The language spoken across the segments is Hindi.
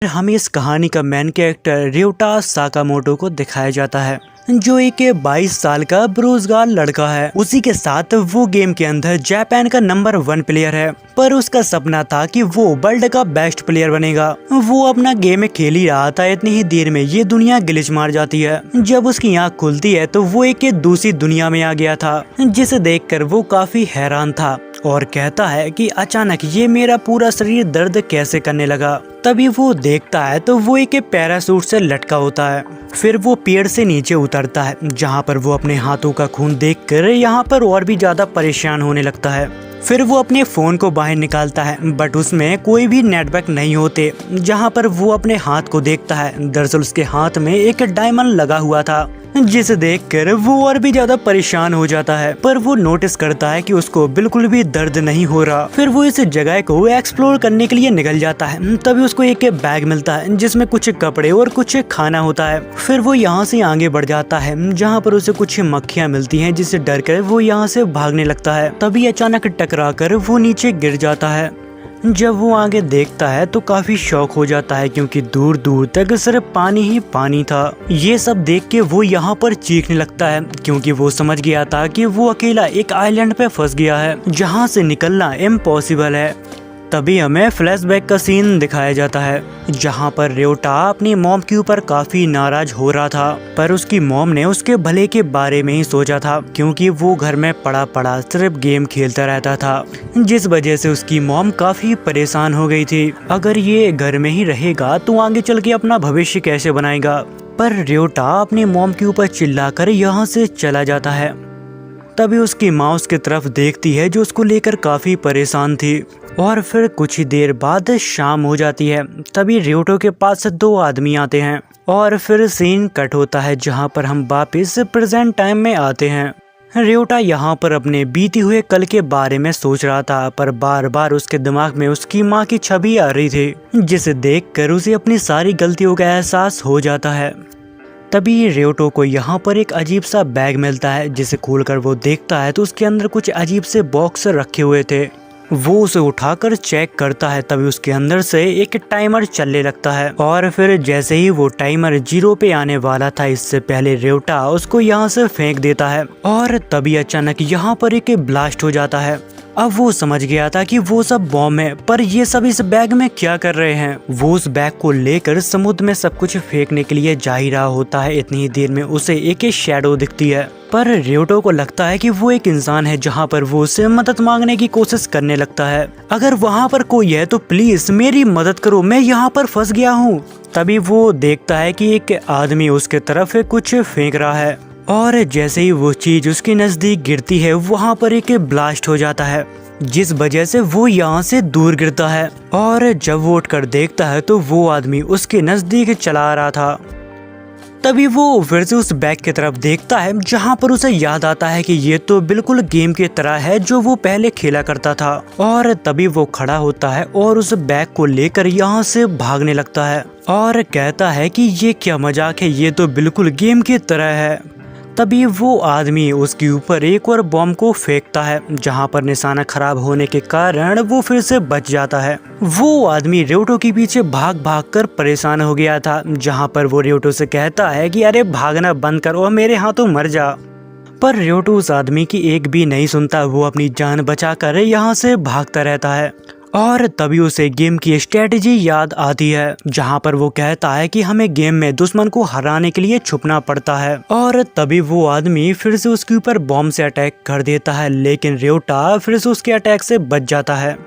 हमें इस कहानी का मेन कैरेक्टर ryota साकामोटो को दिखाया जाता है, जो एक 22 साल का बेरोजगार लड़का है। उसी के साथ वो गेम के अंदर जापान का नंबर 1 प्लेयर है, पर उसका सपना था कि वो वर्ल्ड का बेस्ट प्लेयर बनेगा। वो अपना गेम खेल ही रहा था, इतनी ही देर में ये दुनिया ग्लिच मार जाती है। जब उसकी आँख खुलती है तो वो एक दूसरी दुनिया में आ गया था, जिसे देखकर वो काफी हैरान था और कहता है कि अचानक ये मेरा पूरा शरीर दर्द कैसे करने लगा। तभी वो देखता है तो वो एक पैराशूट से लटका होता है। फिर वो पेड़ से नीचे उतरता है, जहाँ पर वो अपने हाथों का खून देखकर यहाँ पर और भी ज्यादा परेशान होने लगता है। फिर वो अपने फोन को बाहर निकालता है, बट उसमें कोई भी नेटवर्क नहीं होते। जहाँ पर वो अपने हाथ को देखता है, दरअसल उसके हाथ में एक डायमंड लगा हुआ था, जिसे देखकर वो और भी ज्यादा परेशान हो जाता है। पर वो नोटिस करता है कि उसको बिल्कुल भी दर्द नहीं हो रहा। फिर वो इस जगह को एक्सप्लोर करने के लिए निकल जाता है। तभी उसको एक बैग मिलता है, जिसमें कुछ कपड़े और कुछ खाना होता है। फिर वो यहाँ से आगे बढ़ जाता है, जहाँ पर उसे कुछ मक्खियाँ मिलती हैं, जिससे डर कर वो यहाँ से भागने लगता है। तभी अचानक टकरा कर वो नीचे गिर जाता है। जब वो आगे देखता है तो काफी शॉक हो जाता है, क्योंकि दूर दूर तक सिर्फ पानी ही पानी था। ये सब देख के वो यहाँ पर चीखने लगता है, क्योंकि वो समझ गया था कि वो अकेला एक आइलैंड पे फंस गया है, जहाँ से निकलना इम्पॉसिबल है। तभी हमें फ्लैशबैक का सीन दिखाया जाता है, जहाँ पर ryota अपनी मॉम के ऊपर काफी नाराज हो रहा था। पर उसकी मॉम ने उसके भले के बारे में ही सोचा था, क्योंकि वो घर में पड़ा पड़ा सिर्फ गेम खेलता रहता था, जिस वजह से उसकी मॉम काफी परेशान हो गई थी। अगर ये घर में ही रहेगा तो आगे चल के अपना भविष्य कैसे बनाएगा। पर ryota अपनी मॉम के ऊपर चिल्लाकर यहाँ से चला जाता है। तभी उसकी माँ उसकी तरफ देखती है, जो उसको लेकर काफी परेशान थी। और फिर कुछ ही देर बाद शाम हो जाती है। तभी ryota के पास 2 आदमी आते हैं और फिर सीन कट होता है, जहाँ पर हम वापस प्रेजेंट टाइम में आते हैं। ryota यहाँ पर अपने बीती हुए कल के बारे में सोच रहा था, पर बार बार उसके दिमाग में उसकी माँ की छवि आ रही थी, जिसे देखकर उसे अपनी सारी गलतियों का एहसास हो जाता है। तभी ryota को यहाँ पर एक अजीब सा बैग मिलता है, जिसे खोलकर वो देखता है तो उसके अंदर कुछ अजीब से बॉक्स रखे हुए थे। वो उसे उठाकर चेक करता है, तभी उसके अंदर से एक टाइमर चलने लगता है। और फिर जैसे ही वो टाइमर 0 पे आने वाला था, इससे पहले ryota उसको यहाँ से फेंक देता है। और तभी अचानक यहाँ पर एक ब्लास्ट हो जाता है। अब वो समझ गया था कि वो सब बॉम्ब है, पर ये सब इस बैग में क्या कर रहे हैं। वो उस बैग को लेकर समुद्र में सब कुछ फेंकने के लिए जा ही रहा होता है। इतनी ही देर में उसे एक शैडो दिखती है, पर ryota को लगता है कि वो एक इंसान है, जहाँ पर वो उससे मदद मांगने की कोशिश करने लगता है। अगर वहाँ पर कोई है तो प्लीज मेरी मदद करो, मैं यहाँ पर फंस गया हूँ। तभी वो देखता है कि एक आदमी उसके तरफ कुछ फेंक रहा है, और जैसे ही वो चीज उसके नजदीक गिरती है, वहाँ पर एक ब्लास्ट हो जाता है, जिस वजह से वो यहाँ से दूर गिरता है। और जब वो उठकर देखता है तो वो आदमी उसके नजदीक चला आ रहा था। तभी वो फिर से उस बैग की तरफ देखता है, जहाँ पर उसे याद आता है कि ये तो बिल्कुल गेम की तरह है जो वो पहले खेला करता था। और तभी वो खड़ा होता है और उस बैग को लेकर यहाँ से भागने लगता है और कहता है कि ये क्या मजाक है, ये तो बिल्कुल गेम की तरह है। तभी वो आदमी उसके ऊपर एक और बॉम्ब को फेंकता है, जहाँ पर निशाना खराब होने के कारण वो फिर से बच जाता है। वो आदमी ryota के पीछे भाग भाग कर परेशान हो गया था, जहाँ पर वो ryota से कहता है कि अरे भागना बंद कर और मेरे हाथों मर जा। पर ryota उस आदमी की एक भी नहीं सुनता। वो अपनी जान बचाकर यहाँ से भागता रहता है। और तभी उसे गेम की स्ट्रेटजी याद आती है, जहाँ पर वो कहता है कि हमें गेम में दुश्मन को हराने के लिए छुपना पड़ता है। और तभी वो आदमी फिर से उसके ऊपर बॉम्ब से अटैक कर देता है, लेकिन ryota फिर से उसके अटैक से बच जाता है।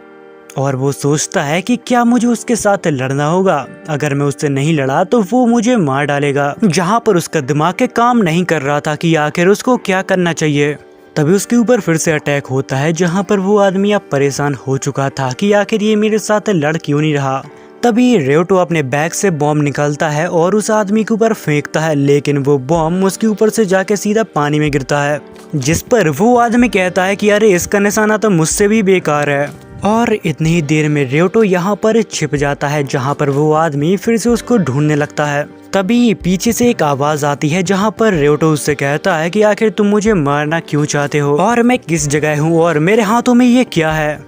और वो सोचता है कि क्या मुझे उसके साथ लड़ना होगा, अगर मैं उससे नहीं लड़ा तो वो मुझे मार डालेगा। जहाँ पर उसका दिमाग काम नहीं कर रहा था कि आखिर उसको क्या करना चाहिए। तभी उसके ऊपर फिर से अटैक होता है, जहाँ पर वो आदमी अब परेशान हो चुका था कि आखिर ये मेरे साथ लड़ क्यों नहीं रहा। तभी ryota अपने बैग से बॉम्ब निकालता है और उस आदमी के ऊपर फेंकता है, लेकिन वो बॉम्ब उसके ऊपर से जाके सीधा पानी में गिरता है, जिस पर वो आदमी कहता है कि अरे इसका निशाना तो मुझसे भी बेकार है। और इतनी ही देर में ryota यहाँ पर छिप जाता है, जहाँ पर वो आदमी फिर से उसको ढूंढने लगता है। तभी पीछे से एक आवाज आती है, जहाँ पर ryota उससे कहता है कि आखिर तुम मुझे मारना क्यों चाहते हो, और मैं किस जगह हूँ, और मेरे हाथों में ये क्या है।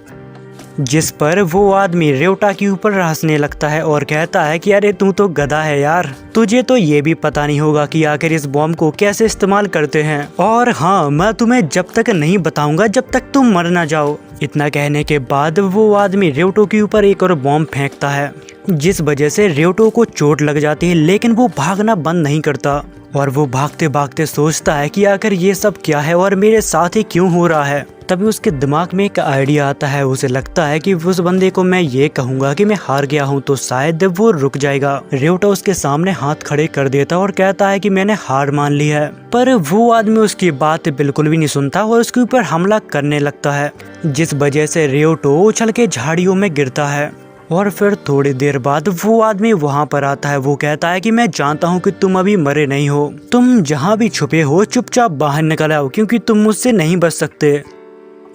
जिस पर वो आदमी रेवटा के ऊपर हंसने लगता है और कहता है कि अरे तू तो गधा है यार, तुझे तो ये भी पता नहीं होगा कि आखिर इस बॉम्ब को कैसे इस्तेमाल करते हैं, और हाँ मैं तुम्हें जब तक नहीं बताऊंगा जब तक तुम मर ना जाओ। इतना कहने के बाद वो आदमी रेवटो के ऊपर एक और बॉम्ब फेंकता है, जिस वजह से रेवटो को चोट लग जाती है, लेकिन वो भागना बंद नहीं करता और वो भागते भागते सोचता है कि आखिर ये सब क्या है और मेरे साथ ही क्यों हो रहा है। तभी उसके दिमाग में एक आइडिया आता है, उसे लगता है कि उस बंदे को मैं ये कहूंगा कि मैं हार गया हूँ तो शायद वो रुक जाएगा। रेवटा उसके सामने हाथ खड़े कर देता और कहता है कि मैंने हार मान ली है, पर वो आदमी उसकी बात बिल्कुल भी नहीं सुनता और उसके ऊपर हमला करने लगता है, जिस वजह से रेवटो उछल के झाड़ियों में गिरता है। और फिर थोड़ी देर बाद वो आदमी वहाँ पर आता है। वो कहता है कि मैं जानता हूँ कि तुम अभी मरे नहीं हो, तुम जहाँ भी छुपे हो चुपचाप बाहर निकल आओ क्योंकि तुम मुझसे नहीं बच सकते।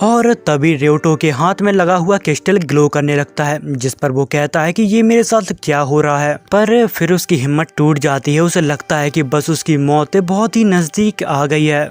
और तभी रेवटो के हाथ में लगा हुआ क्रिस्टल ग्लो करने लगता है, जिस पर वो कहता है कि ये मेरे साथ क्या हो रहा है। पर फिर उसकी हिम्मत टूट जाती है, उसे लगता है कि बस उसकी मौत बहुत ही नजदीक आ गई है।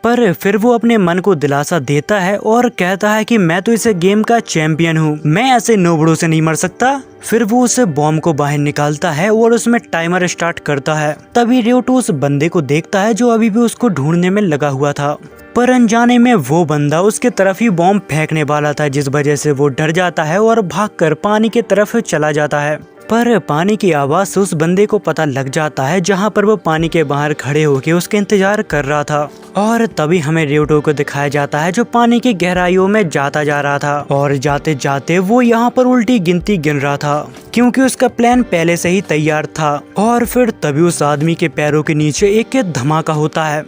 पर फिर वो अपने मन को दिलासा देता है और कहता है कि मैं तो इस गेम का चैंपियन हूँ, मैं ऐसे नोबड़ों से नहीं मर सकता। फिर वो उस बॉम्ब को बाहर निकालता है और उसमें टाइमर स्टार्ट करता है। तभी रेवटो उस बंदे को देखता है जो अभी भी उसको ढूंढने में लगा हुआ था, पर अनजाने में वो बंदा उसके तरफ ही बॉम्ब फेंकने वाला था, जिस वजह से वो डर जाता है और भागकर पानी के तरफ चला जाता है। पर पानी की आवाज से उस बंदे को पता लग जाता है जहाँ पर वो पानी के बाहर खड़े होकर उसके इंतजार कर रहा था। और तभी हमें रेवटो को दिखाया जाता है जो पानी की गहराइयों में जाता जा रहा था, और जाते जाते वो यहाँ पर उल्टी गिनती गिन रहा था क्योंकि उसका प्लान पहले से ही तैयार था। और फिर तभी उस आदमी के पैरों के नीचे एक धमाका होता है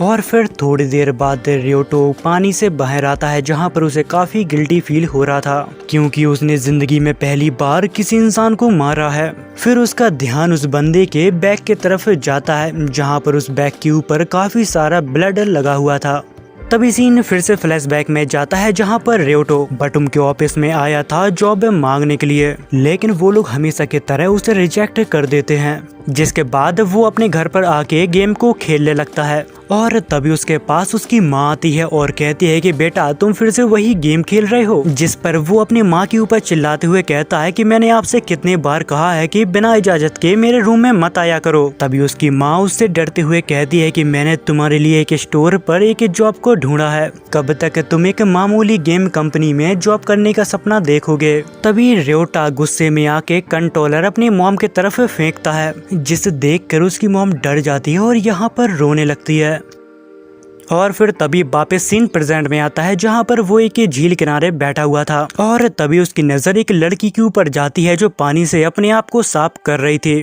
और फिर थोड़ी देर बाद रेवटो पानी से बाहर आता है, जहां पर उसे काफी गिल्टी फील हो रहा था क्योंकि उसने जिंदगी में पहली बार किसी इंसान को मारा है। फिर उसका ध्यान उस बंदे के बैग की तरफ जाता है, जहां पर उस बैग के ऊपर काफी सारा ब्लड लगा हुआ था। तभी सीन फिर से फ्लैशबैक में जाता है, जहां पर रेवटो बटुम के ऑफिस में आया था जॉब मांगने के लिए, लेकिन वो लोग हमेशा की तरह उसे रिजेक्ट कर देते हैं। जिसके बाद वो अपने घर पर आके गेम को खेलने लगता है और तभी उसके पास उसकी माँ आती है और कहती है कि बेटा तुम फिर से वही गेम खेल रहे हो। जिस पर वो अपनी माँ के ऊपर चिल्लाते हुए कहता है कि मैंने आपसे कितने बार कहा है कि बिना इजाजत के मेरे रूम में मत आया करो। तभी उसकी माँ उससे डरते हुए कहती है कि मैंने तुम्हारे लिए एक स्टोर पर एक जॉब को ढूंढा है, कब तक तुम एक मामूली गेम कंपनी में जॉब करने का सपना देखोगे। तभी रेवटा गुस्से में आके कंट्रोलर अपनी मॉम की तरफ फेंकता है, जिसे देखकर उसकी मॉम डर जाती है और यहाँ पर रोने लगती है। और फिर तभी वापस सीन प्रेजेंट में आता है, जहाँ पर वो एक झील किनारे बैठा हुआ था और तभी उसकी नजर एक लड़की के ऊपर जाती है जो पानी से अपने आप को साफ कर रही थी।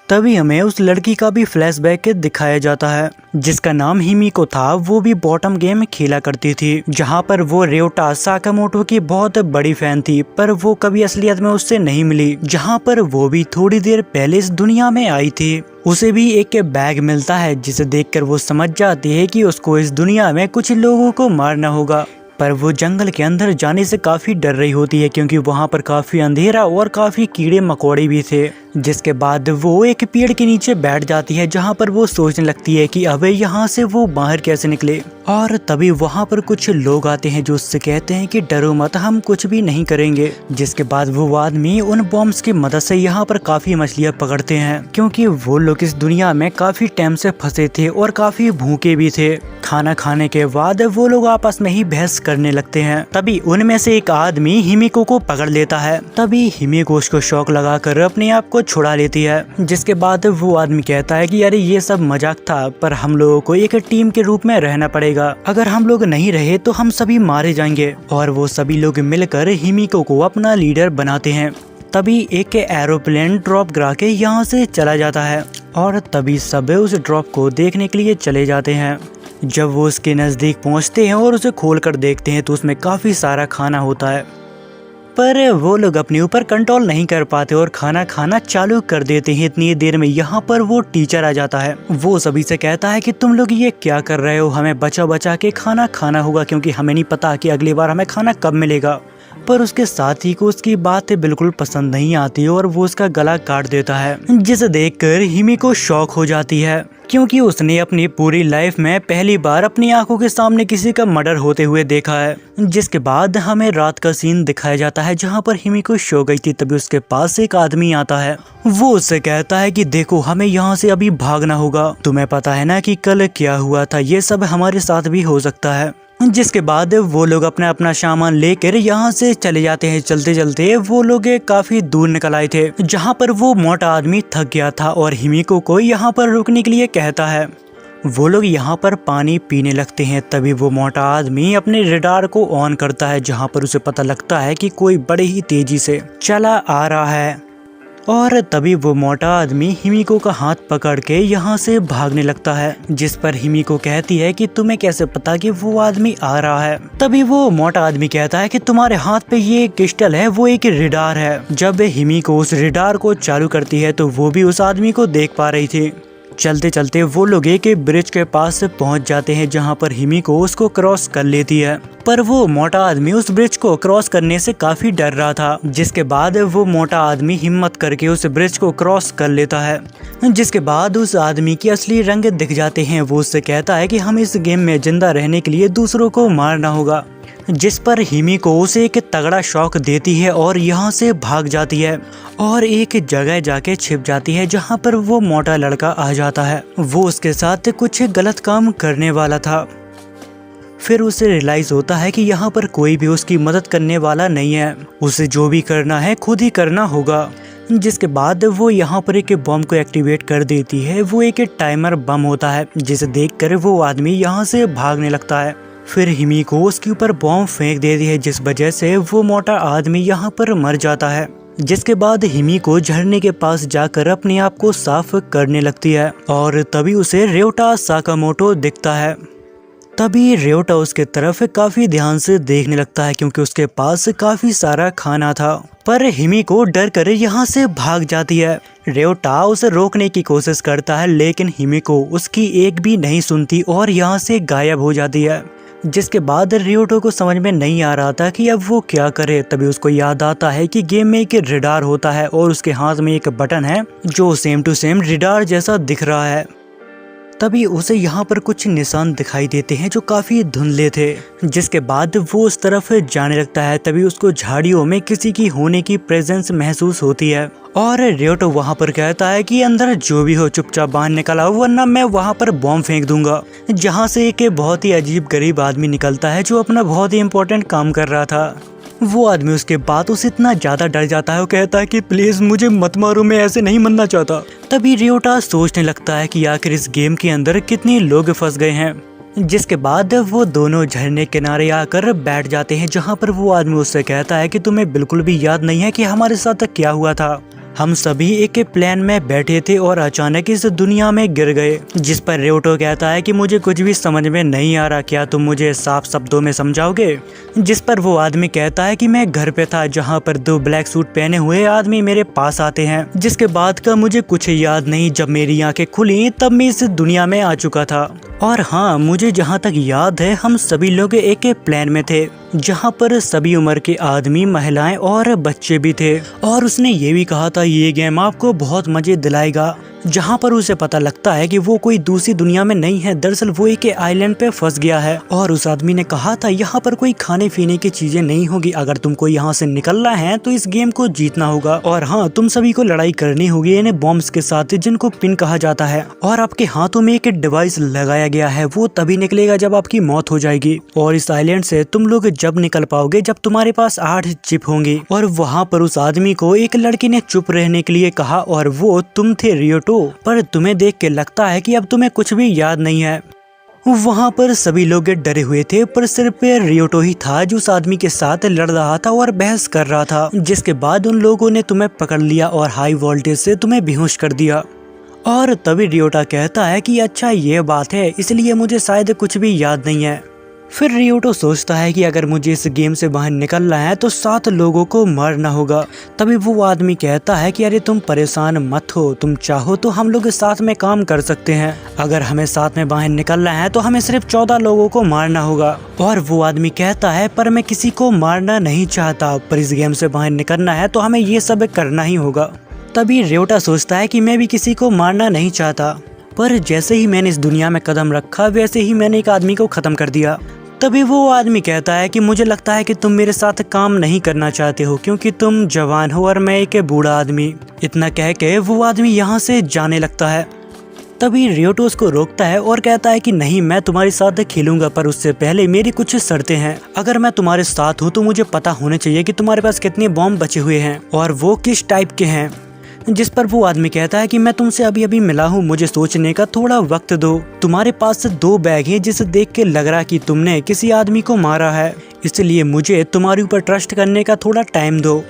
तभी हमें उस लड़की का भी फ्लैशबैक दिखाया जाता है, जिसका नाम हिमिको था। वो भी बॉटम गेम खेला करती थी, जहां पर वो रेवटा साकामोटो की बहुत बड़ी फैन थी, पर वो कभी असलियत में उससे नहीं मिली। जहां पर वो भी थोड़ी देर पहले इस दुनिया में आई थी। उसे भी एक बैग मिलता है, जिसे देखकर वो समझ जाती है कि उसको इस दुनिया में कुछ लोगों को मारना होगा, पर वो जंगल के अंदर जाने से काफी डर रही होती है क्योंकि वहाँ पर काफी अंधेरा और काफी कीड़े मकोड़े भी थे। जिसके बाद वो एक पेड़ के नीचे बैठ जाती है, जहाँ पर वो सोचने लगती है कि अबे यहाँ से वो बाहर कैसे निकले। और तभी वहाँ पर कुछ लोग आते हैं जो उससे कहते हैं कि डरो मत, हम कुछ भी नहीं करेंगे। जिसके बाद वो आदमी उन बॉम्ब्स की मदद से यहाँ पर काफी मछलियाँ पकड़ते हैं, क्योंकि वो लोग इस दुनिया में काफी टाइम से फंसे थे और काफी भूखे भी थे। खाना खाने के बाद वो लोग आपस में ही बहस करने लगते हैं। तभी उनमें से एक आदमी हिमिको को पकड़ लेता है। तभी हिमिको उसको शौक लगाकर अपने आप को छुड़ा लेती है। जिसके बाद वो आदमी कहता है कि अरे ये सब मजाक था, पर हम लोगों को एक टीम के रूप में रहना पड़ेगा, अगर हम लोग नहीं रहे तो हम सभी मारे जाएंगे। और वो सभी लोग मिलकर हिमिको को अपना लीडर बनाते हैं। तभी एक एरोप्लेन ड्रॉप गिरा के यहाँ से चला जाता है और तभी सब उस ड्रॉप को देखने के लिए चले जाते हैं। जब वो उसके नजदीक पहुंचते हैं और उसे खोलकर देखते हैं तो उसमें काफी सारा खाना होता है, पर वो लोग अपने ऊपर कंट्रोल नहीं कर पाते और खाना खाना चालू कर देते हैं। इतनी देर में यहाँ पर वो टीचर आ जाता है। वो सभी से कहता है कि तुम लोग ये क्या कर रहे हो, हमें बचा बचा के खाना खाना होगा क्योंकि हमें नहीं पता कि अगली बार हमें खाना कब मिलेगा। पर उसके साथी को उसकी बातें बिल्कुल पसंद नहीं आती और वो उसका गला काट देता है, जिसे देखकर हिमिको शॉक हो जाती है। क्योंकि उसने अपनी पूरी लाइफ में पहली बार अपनी आंखों के सामने किसी का मर्डर होते हुए देखा है। जिसके बाद हमें रात का सीन दिखाया जाता है जहां पर हिमिको सो गई थी। तभी उसके पास एक आदमी आता है। वो उससे कहता है कि देखो हमें यहाँ से अभी भागना होगा, तुम्हें पता है ना कि कल क्या हुआ था, ये सब हमारे साथ भी हो सकता है। जिसके बाद वो लोग अपना अपना सामान लेकर यहाँ से चले जाते हैं। चलते चलते वो लोग काफी दूर निकल आए थे जहाँ पर वो मोटा आदमी थक गया था और हिमिको को यहाँ पर रुकने के लिए कहता है। वो लोग यहाँ पर पानी पीने लगते हैं। तभी वो मोटा आदमी अपने रडार को ऑन करता है जहाँ पर उसे पता लगता है कि कोई बड़े ही तेजी से चला आ रहा है। और तभी वो मोटा आदमी हिमिको का हाथ पकड़ के यहाँ से भागने लगता है। जिस पर हिमिको कहती है कि तुम्हें कैसे पता कि वो आदमी आ रहा है। तभी वो मोटा आदमी कहता है कि तुम्हारे हाथ पे ये क्रिस्टल है, वो एक रडार है। जब हिमिको उस रडार को चालू करती है तो वो भी उस आदमी को देख पा रही थी। चलते चलते वो लोग एक ब्रिज के पास पहुंच जाते हैं जहां पर हिमिको उसको क्रॉस कर लेती है। पर वो मोटा आदमी उस ब्रिज को क्रॉस करने से काफी डर रहा था। जिसके बाद वो मोटा आदमी हिम्मत करके उस ब्रिज को क्रॉस कर लेता है। जिसके बाद उस आदमी की असली रंग दिख जाते हैं। वो उससे कहता है कि हम इस गेम में जिंदा रहने के लिए दूसरों को मारना होगा। जिस पर हिमिको उसे एक तगड़ा शॉक देती है और यहाँ से भाग जाती है और एक जगह जाके छिप जाती है जहाँ पर वो मोटा लड़का आ जाता है। वो उसके साथ कुछ गलत काम करने वाला था। फिर उसे रियलाइज होता है कि यहाँ पर कोई भी उसकी मदद करने वाला नहीं है। उसे जो भी करना है खुद ही करना होगा। जिसके बाद वो यहाँ पर एक बम को एक्टिवेट कर देती है। वो एक टाइमर बम होता है जिसे देखकर वो आदमी यहाँ से भागने लगता है। फिर हिमिको उसके ऊपर बॉम्ब फेंक देती है जिस वजह से वो मोटा आदमी यहाँ पर मर जाता है। जिसके बाद हिमिको झरने के पास जाकर अपने आप को साफ करने लगती है और तभी उसे रेवटा साकामोटो दिखता है। तभी रेवटा उसके तरफ काफी ध्यान से देखने लगता है क्योंकि उसके पास काफी सारा खाना था। पर हिमिको डर कर यहाँ से भाग जाती है। रेवटा उसे रोकने की कोशिश करता है लेकिन हिमिको उसकी एक भी नहीं सुनती और यहाँ से गायब हो जाती है। जिसके बाद रियोटो को समझ में नहीं आ रहा था कि अब वो क्या करे। तभी उसको याद आता है कि गेम में एक रडार होता है और उसके हाथ में एक बटन है जो सेम टू सेम रडार जैसा दिख रहा है। तभी उसे यहाँ पर कुछ निशान दिखाई देते हैं जो काफी धुंधले थे। जिसके बाद वो उस तरफ जाने लगता है। तभी उसको झाड़ियों में किसी की होने की प्रेजेंस महसूस होती है और रियोटो वहाँ पर कहता है कि अंदर जो भी हो चुपचाप बाहर निकल आओ वरना मैं वहाँ पर बॉम्ब फेंक दूंगा। जहाँ से एक बहुत ही अजीब गरीब आदमी निकलता है जो अपना बहुत ही इम्पोर्टेंट काम कर रहा था। वो आदमी उसके बातों से इतना ज्यादा डर जाता है। वो कहता है कि प्लीज मुझे मत मारो, मैं ऐसे नहीं मरना चाहता। तभी रियोटा सोचने लगता है कि आखिर इस गेम के अंदर कितने लोग फंस गए हैं। जिसके बाद वो दोनों झरने किनारे आकर बैठ जाते हैं जहाँ पर वो आदमी उससे कहता है कि तुम्हें बिल्कुल भी याद नहीं है कि हमारे साथ क्या हुआ था। हम सभी एक प्लेन में बैठे थे और अचानक इस दुनिया में गिर गए। जिस पर रियोटो कहता है कि मुझे कुछ भी समझ में नहीं आ रहा, क्या तुम मुझे साफ शब्दों में समझाओगे। जिस पर वो आदमी कहता है कि मैं घर पे था जहाँ पर दो ब्लैक सूट पहने हुए आदमी मेरे पास आते हैं। जिसके बाद का मुझे कुछ याद नहीं। जब मेरी आंखें खुली तब मैं इस दुनिया में आ चुका था। और हाँ, मुझे जहाँ तक याद है हम सभी लोग एक प्लेन में थे जहाँ पर सभी उम्र के आदमी, महिलाएं और बच्चे भी थे। और उसने ये भी कहा था ये गेम आपको बहुत मजे दिलाएगा। जहाँ पर उसे पता लगता है कि वो कोई दूसरी दुनिया में नहीं है, दरअसल वो एक आइलैंड पे फंस गया है। और उस आदमी ने कहा था यहाँ पर कोई खाने पीने की चीजें नहीं होगी, अगर तुमको यहाँ से निकलना है तो इस गेम को जीतना होगा। और हाँ, तुम सभी को लड़ाई करनी होगी इन्हें बॉम्ब्स के साथ जिनको पिन कहा जाता है। और आपके हाथों में एक डिवाइस लगाया गया है, वो तभी निकलेगा जब आपकी मौत हो जाएगी। और इस आइलैंड से तुम लोग जब निकल पाओगे जब तुम्हारे पास 8 चिप होंगी। और वहाँ पर उस आदमी को एक लड़की ने चुप रहने के लिए कहा और वो तुम थे रियोटो। पर तुम्हें देख के लगता है कि अब तुम्हें कुछ भी याद नहीं है। वहाँ पर सभी लोग डरे हुए थे पर सिर्फ रियोटो ही था जो उस आदमी के साथ लड़ रहा था और बहस कर रहा था। जिसके बाद उन लोगों ने तुम्हें पकड़ लिया और हाई वोल्टेज से तुम्हें बेहोश कर दिया। और तभी रियोटा कहता है कि अच्छा ये बात है, इसलिए मुझे शायद कुछ भी याद नहीं है। फिर रियोटो सोचता है कि अगर मुझे इस गेम से बाहर निकलना है तो 7 लोगों को मारना होगा। तभी वो आदमी कहता है कि अरे तुम परेशान मत हो, तुम चाहो तो हम लोग साथ में काम कर सकते हैं। अगर हमें साथ में बाहर निकलना है तो हमें सिर्फ 14 लोगों को मारना होगा। और वो आदमी कहता है पर मैं किसी को मारना नहीं चाहता, पर इस गेम से बाहर निकलना है तो हमें ये सब करना ही होगा। तभी रियोटा सोचता है कि मैं भी किसी को मारना नहीं चाहता, पर जैसे ही मैंने इस दुनिया में कदम रखा वैसे ही मैंने एक आदमी को खत्म कर दिया। तभी वो आदमी कहता है कि मुझे लगता है कि तुम मेरे साथ काम नहीं करना चाहते हो क्योंकि तुम जवान हो और मैं एक बूढ़ा आदमी। इतना कह के वो आदमी यहाँ से जाने लगता है। तभी रियोटो उसको रोकता है और कहता है कि नहीं, मैं तुम्हारे साथ खेलूंगा, पर उससे पहले मेरी कुछ शर्तें हैं। अगर मैं तुम्हारे साथ हूँ तो मुझे पता होना चाहिए कि तुम्हारे पास कितने बॉम्ब बचे हुए हैं और वो किस टाइप के हैं। जिस पर वो आदमी कहता है कि मैं तुमसे अभी अभी मिला हूँ, मुझे सोचने का थोड़ा वक्त दो। तुम्हारे पास 2 बैग हैं जिसे देख के लग रहा कि तुमने किसी आदमी को मारा है, इसलिए मुझे तुम्हारे ऊपर ट्रस्ट करने का थोड़ा टाइम दो।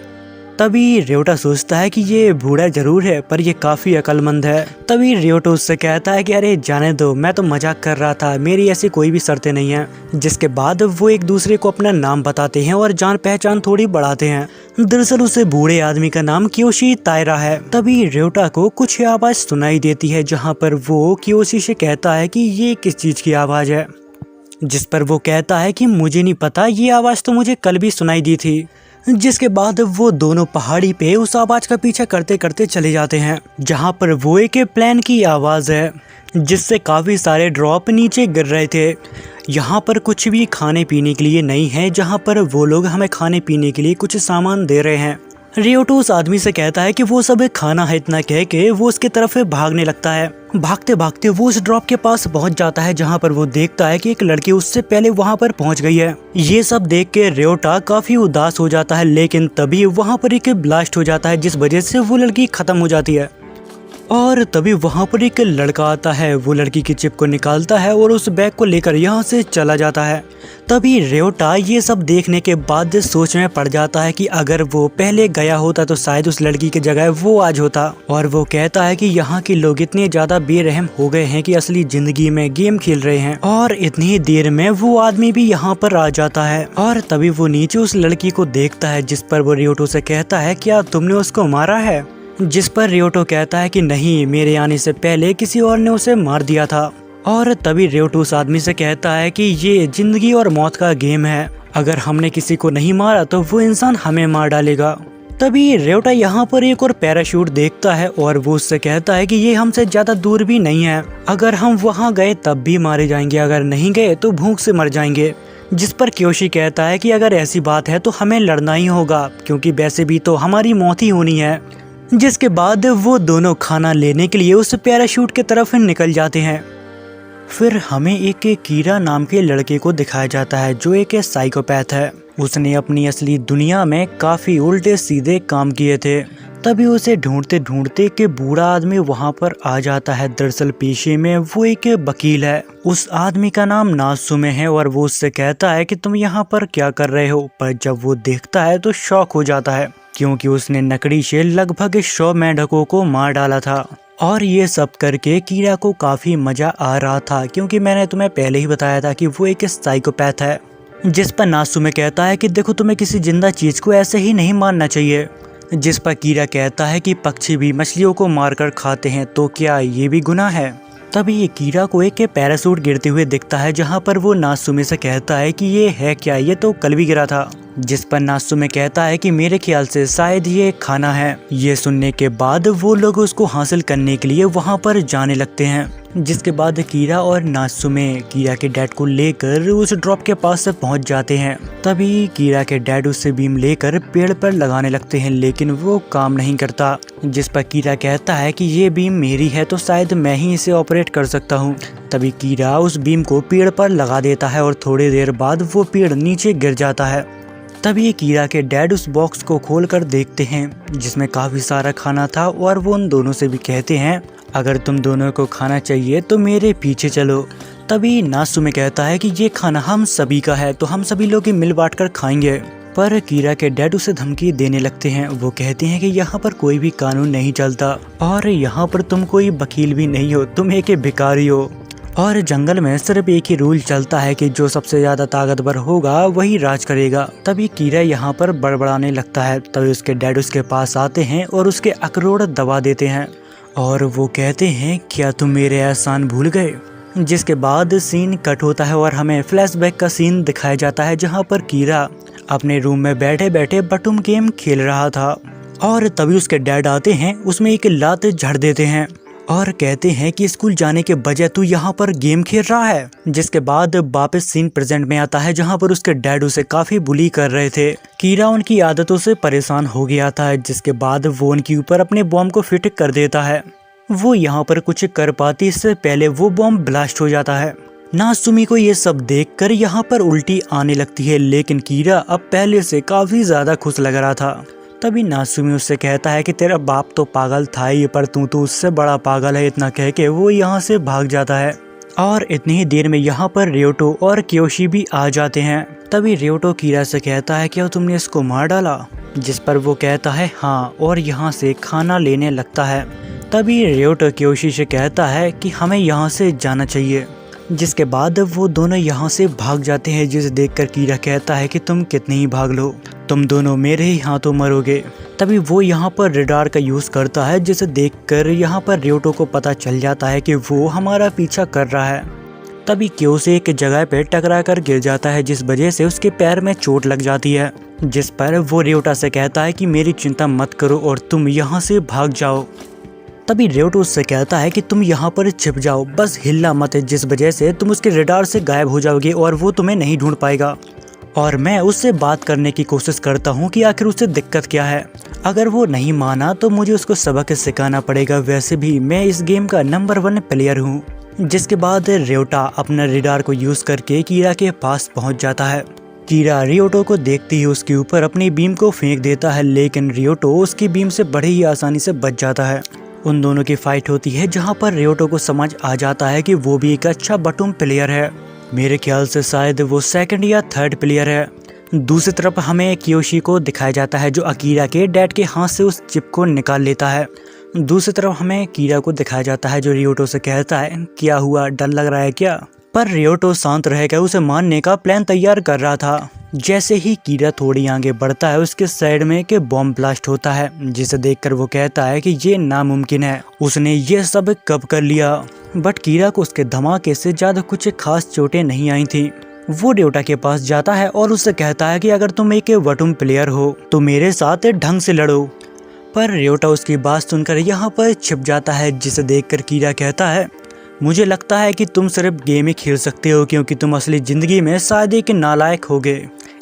तभी रियोटा सोचता है कि ये बूढ़ा जरूर है पर ये काफी अक्लमंद है। तभी रियोटो उससे कहता है कि अरे जाने दो, मैं तो मजाक कर रहा था, मेरी ऐसी कोई भी शर्तें नहीं है। जिसके बाद वो एक दूसरे को अपना नाम बताते हैं और जान पहचान थोड़ी बढ़ाते हैं। दरअसल उसे बूढ़े आदमी का नाम कियोशी तायरा है। तभी रियोटा को कुछ आवाज सुनाई देती है जहाँ पर वो कियोशी से कहता है कि ये किस चीज की आवाज है। जिस पर वो कहता है कि मुझे नहीं पता, ये आवाज तो मुझे कल भी सुनाई दी थी। जिसके बाद वो दोनों पहाड़ी पे उस आवाज का पीछा करते करते चले जाते हैं जहाँ पर वो एक प्लेन की आवाज है जिससे काफी सारे ड्रॉप नीचे गिर रहे थे। यहाँ पर कुछ भी खाने पीने के लिए नहीं है, जहाँ पर वो लोग हमें खाने पीने के लिए कुछ सामान दे रहे हैं। रियोटो उस आदमी से कहता है कि वो सब खाना है। इतना कह के वो उसके तरफ भागने लगता है। भागते भागते वो उस ड्रॉप के पास पहुंच जाता है जहां पर वो देखता है कि एक लड़की उससे पहले वहां पर पहुंच गई है। ये सब देख के रियोटा काफी उदास हो जाता है, लेकिन तभी वहां पर एक ब्लास्ट हो जाता है जिस वजह से वो लड़की खत्म हो जाती है। और तभी वहां पर एक लड़का आता है, वो लड़की की चिप को निकालता है और उस बैग को लेकर यहाँ से चला जाता है। तभी रियोटा ये सब देखने के बाद सोच में पड़ जाता है कि अगर वो पहले गया होता तो शायद उस लड़की की जगह वो आज होता। और वो कहता है कि यहाँ के लोग इतने ज्यादा बेरहम हो गए हैं कि असली जिंदगी में गेम खेल रहे हैं। और इतनी देर में वो आदमी भी यहाँ पर आ जाता है और तभी वो नीचे उस लड़की को देखता है, जिस पर वो रियोटो से कहता है क्या तुमने उसको मारा है। जिस पर रियोटो कहता है कि नहीं, मेरे आने से पहले किसी और ने उसे मार दिया था। और तभी रियोटो उस आदमी से कहता है कि ये जिंदगी और मौत का गेम है, अगर हमने किसी को नहीं मारा तो वो इंसान हमें मार डालेगा। तभी रियोटा यहाँ पर एक और पैराशूट देखता है और वो उससे कहता है कि ये हमसे ज्यादा दूर भी नहीं है, अगर हम वहाँ गए तब भी मारे जाएंगे, अगर नहीं गए तो भूख से मर जाएंगे। जिस पर कियोशी कहता है कि अगर ऐसी बात है तो हमें लड़ना ही होगा, क्योंकि वैसे भी तो हमारी मौत ही होनी है। जिसके बाद वो दोनों खाना लेने के लिए उस पैराशूट की तरफ निकल जाते हैं। फिर हमें एक कीरा नाम के लड़के को दिखाया जाता है जो एक साइकोपैथ है। उसने अपनी असली दुनिया में काफी उल्टे सीधे काम किए थे। तभी उसे ढूंढते ढूंढते के बूढ़ा आदमी वहां पर आ जाता है। दरअसल पेशे में वो एक वकील है। उस आदमी का नाम नासुमे है और वो उससे कहता है कि तुम यहाँ पर क्या कर रहे हो। पर जब वो देखता है तो शॉक हो जाता है, क्योंकि उसने नकड़ी से लगभग 100 मेंढकों को मार डाला था। और ये सब करके कीरा को काफी मजा आ रहा था, क्योंकि मैंने तुम्हें पहले ही बताया था कि वो एक साइकोपैथ है। जिस पर नासुमे कहता है कि देखो, तुम्हें किसी जिंदा चीज को ऐसे ही नहीं मारना चाहिए। जिस पर कीरा कहता है कि पक्षी भी मछलियों को मारकर खाते हैं, तो क्या ये भी गुनाह है। तभी ये कीरा को एक पैराशूट गिरते हुए दिखता है, जहाँ पर वो नासुमे से कहता है कि ये है क्या, ये तो कल भी गिरा था। जिस पर नासुमे कहता है कि मेरे ख्याल से शायद ये खाना है। ये सुनने के बाद वो लोग उसको हासिल करने के लिए वहाँ पर जाने लगते हैं। जिसके बाद कीरा और नासुमे कीरा के डैड को लेकर उस ड्रॉप के पास पहुंच जाते हैं। तभी कीरा के डैड उससे बीम लेकर पेड़ पर लगाने लगते हैं, लेकिन वो काम नहीं करता। जिस पर कीरा कहता है कि ये बीम मेरी है तो शायद मैं ही इसे ऑपरेट कर सकता हूँ। तभी कीरा उस बीम को पेड़ पर लगा देता है और थोड़ी देर बाद वो पेड़ नीचे गिर जाता है। तभी कीरा के डैड उस बॉक्स को खोलकर देखते हैं जिसमें काफी सारा खाना था, और वो उन दोनों से भी कहते हैं अगर तुम दोनों को खाना चाहिए तो मेरे पीछे चलो। तभी नासुमे कहता है कि ये खाना हम सभी का है, तो हम सभी लोग मिल बांट कर खाएंगे। पर कीरा के डैड उसे धमकी देने लगते हैं। वो कहते हैं कि यहाँ पर कोई भी कानून नहीं चलता और यहाँ पर तुम कोई वकील भी नहीं हो, तुम एक भिखारी हो। और जंगल में सिर्फ एक ही रूल चलता है कि जो सबसे ज्यादा ताकतवर होगा वही राज करेगा। तभी कीरा यहाँ पर बड़बड़ाने लगता है। तभी उसके डैड उसके पास आते हैं और उसके अखरोट दबा देते हैं और वो कहते हैं क्या तुम मेरे एहसान भूल गए। जिसके बाद सीन कट होता है और हमें फ्लैशबैक का सीन दिखाया जाता है, जहाँ पर कीरा अपने रूम में बैठे बैठे बटुम गेम खेल रहा था। और तभी उसके डैड आते हैं, उसमें एक लात झड़ देते हैं और कहते हैं कि स्कूल जाने के बजाय तू यहाँ पर गेम खेल रहा है। जिसके बाद वापस सीन प्रेजेंट में आता है जहाँ पर उसके डैड उसे काफी बुली कर रहे थे। कीरा उनकी आदतों से परेशान हो गया था, जिसके बाद वो उनके ऊपर अपने बॉम्ब को फिट कर देता है। वो यहाँ पर कुछ कर पाती इससे पहले वो बॉम्ब ब्लास्ट हो जाता है। नासुमी को ये सब देखकर यहाँ पर उल्टी आने लगती है, लेकिन कीरा अब पहले से काफी ज्यादा खुश लग रहा था। तभी नासुमी उससे कहता है कि तेरा बाप तो पागल था ही, पर तू तो उससे बड़ा पागल है। इतना कह के वो यहाँ से भाग जाता है और इतनी ही देर में यहाँ पर रियोटो और क्योशी भी आ जाते हैं। तभी रियोटो कीरा से कहता है क्या तुमने इसको मार डाला, जिस पर वो कहता है हाँ, और यहाँ से खाना लेने लगता है। तभी रियोटो क्योशी से कहता है कि हमें यहाँ से जाना चाहिए। जिसके बाद वो दोनों यहाँ से भाग जाते हैं, जिसे देखकर कीरा कहता है कि तुम कितने ही भाग लो, तुम दोनों मेरे ही हाथों मरोगे। तभी वो यहाँ पर रेडार का यूज करता है, जिसे देखकर यहाँ पर रियोटो को पता चल जाता है कि वो हमारा पीछा कर रहा है। तभी क्योसे एक जगह पे टकरा कर गिर जाता है, जिस वजह से उसके पैर में चोट लग जाती है। जिस पर वो रियोटा से कहता है कि मेरी चिंता मत करो और तुम यहाँ से भाग जाओ। तभी रियोटो उससे कहता है कि तुम यहाँ पर छिप जाओ, बस हिलना मत, जिस वजह से तुम उसके रेडार से गायब हो जाओगे और वो तुम्हें नहीं ढूंढ पाएगा। और मैं उससे बात करने की कोशिश करता हूँ कि आखिर उससे दिक्कत क्या है। अगर वो नहीं माना तो मुझे उसको सबक सिखाना पड़ेगा, वैसे भी मैं इस गेम का नंबर 1 प्लेयर हूँ। जिसके बाद रियोटा अपना रेडार को यूज करके कीरा के पास पहुँच जाता है। कीरा रियोटो को देखते ही उसके ऊपर अपनी बीम को फेंक देता है, लेकिन रियोटो उसकी बीम से बड़े ही आसानी से बच जाता है। उन दोनों की फाइट होती है, जहाँ पर रियोटो को समझ आ जाता है कि वो भी एक अच्छा बटूम प्लेयर है। मेरे ख्याल से शायद वो 2nd या 3rd प्लेयर है। दूसरी तरफ हमें क्योशी को दिखाया जाता है, जो अकीरा के डैड के हाथ से उस चिप को निकाल लेता है। दूसरी तरफ हमें कीरा को दिखाया जाता है, जो रियोटो से कहता है क्या हुआ, डर लग रहा है क्या। पर रियोटो शांत रहकर उसे मारने का प्लान तैयार कर रहा था। जैसे ही कीरा थोड़ी आगे बढ़ता है, उसके साइड में के बॉम्ब ब्लास्ट होता है, जिसे देखकर वो कहता है कि ये नामुमकिन है, उसने ये सब कब कर लिया। बट कीरा को उसके धमाके से ज्यादा कुछ खास चोटें नहीं आई थी। वो रियोटा के पास जाता है और उससे कहता है कि अगर तुम एक वटुम प्लेयर हो तो मेरे साथ ढंग से लड़ो। पर रियोटा उसकी बात सुनकर यहाँ पर छिप जाता है, जिसे देखकर कीरा कहता है मुझे लगता है कि तुम सिर्फ गेम ही खेल सकते हो, क्योंकि तुम असली जिंदगी में शायद एक नालायक होगे।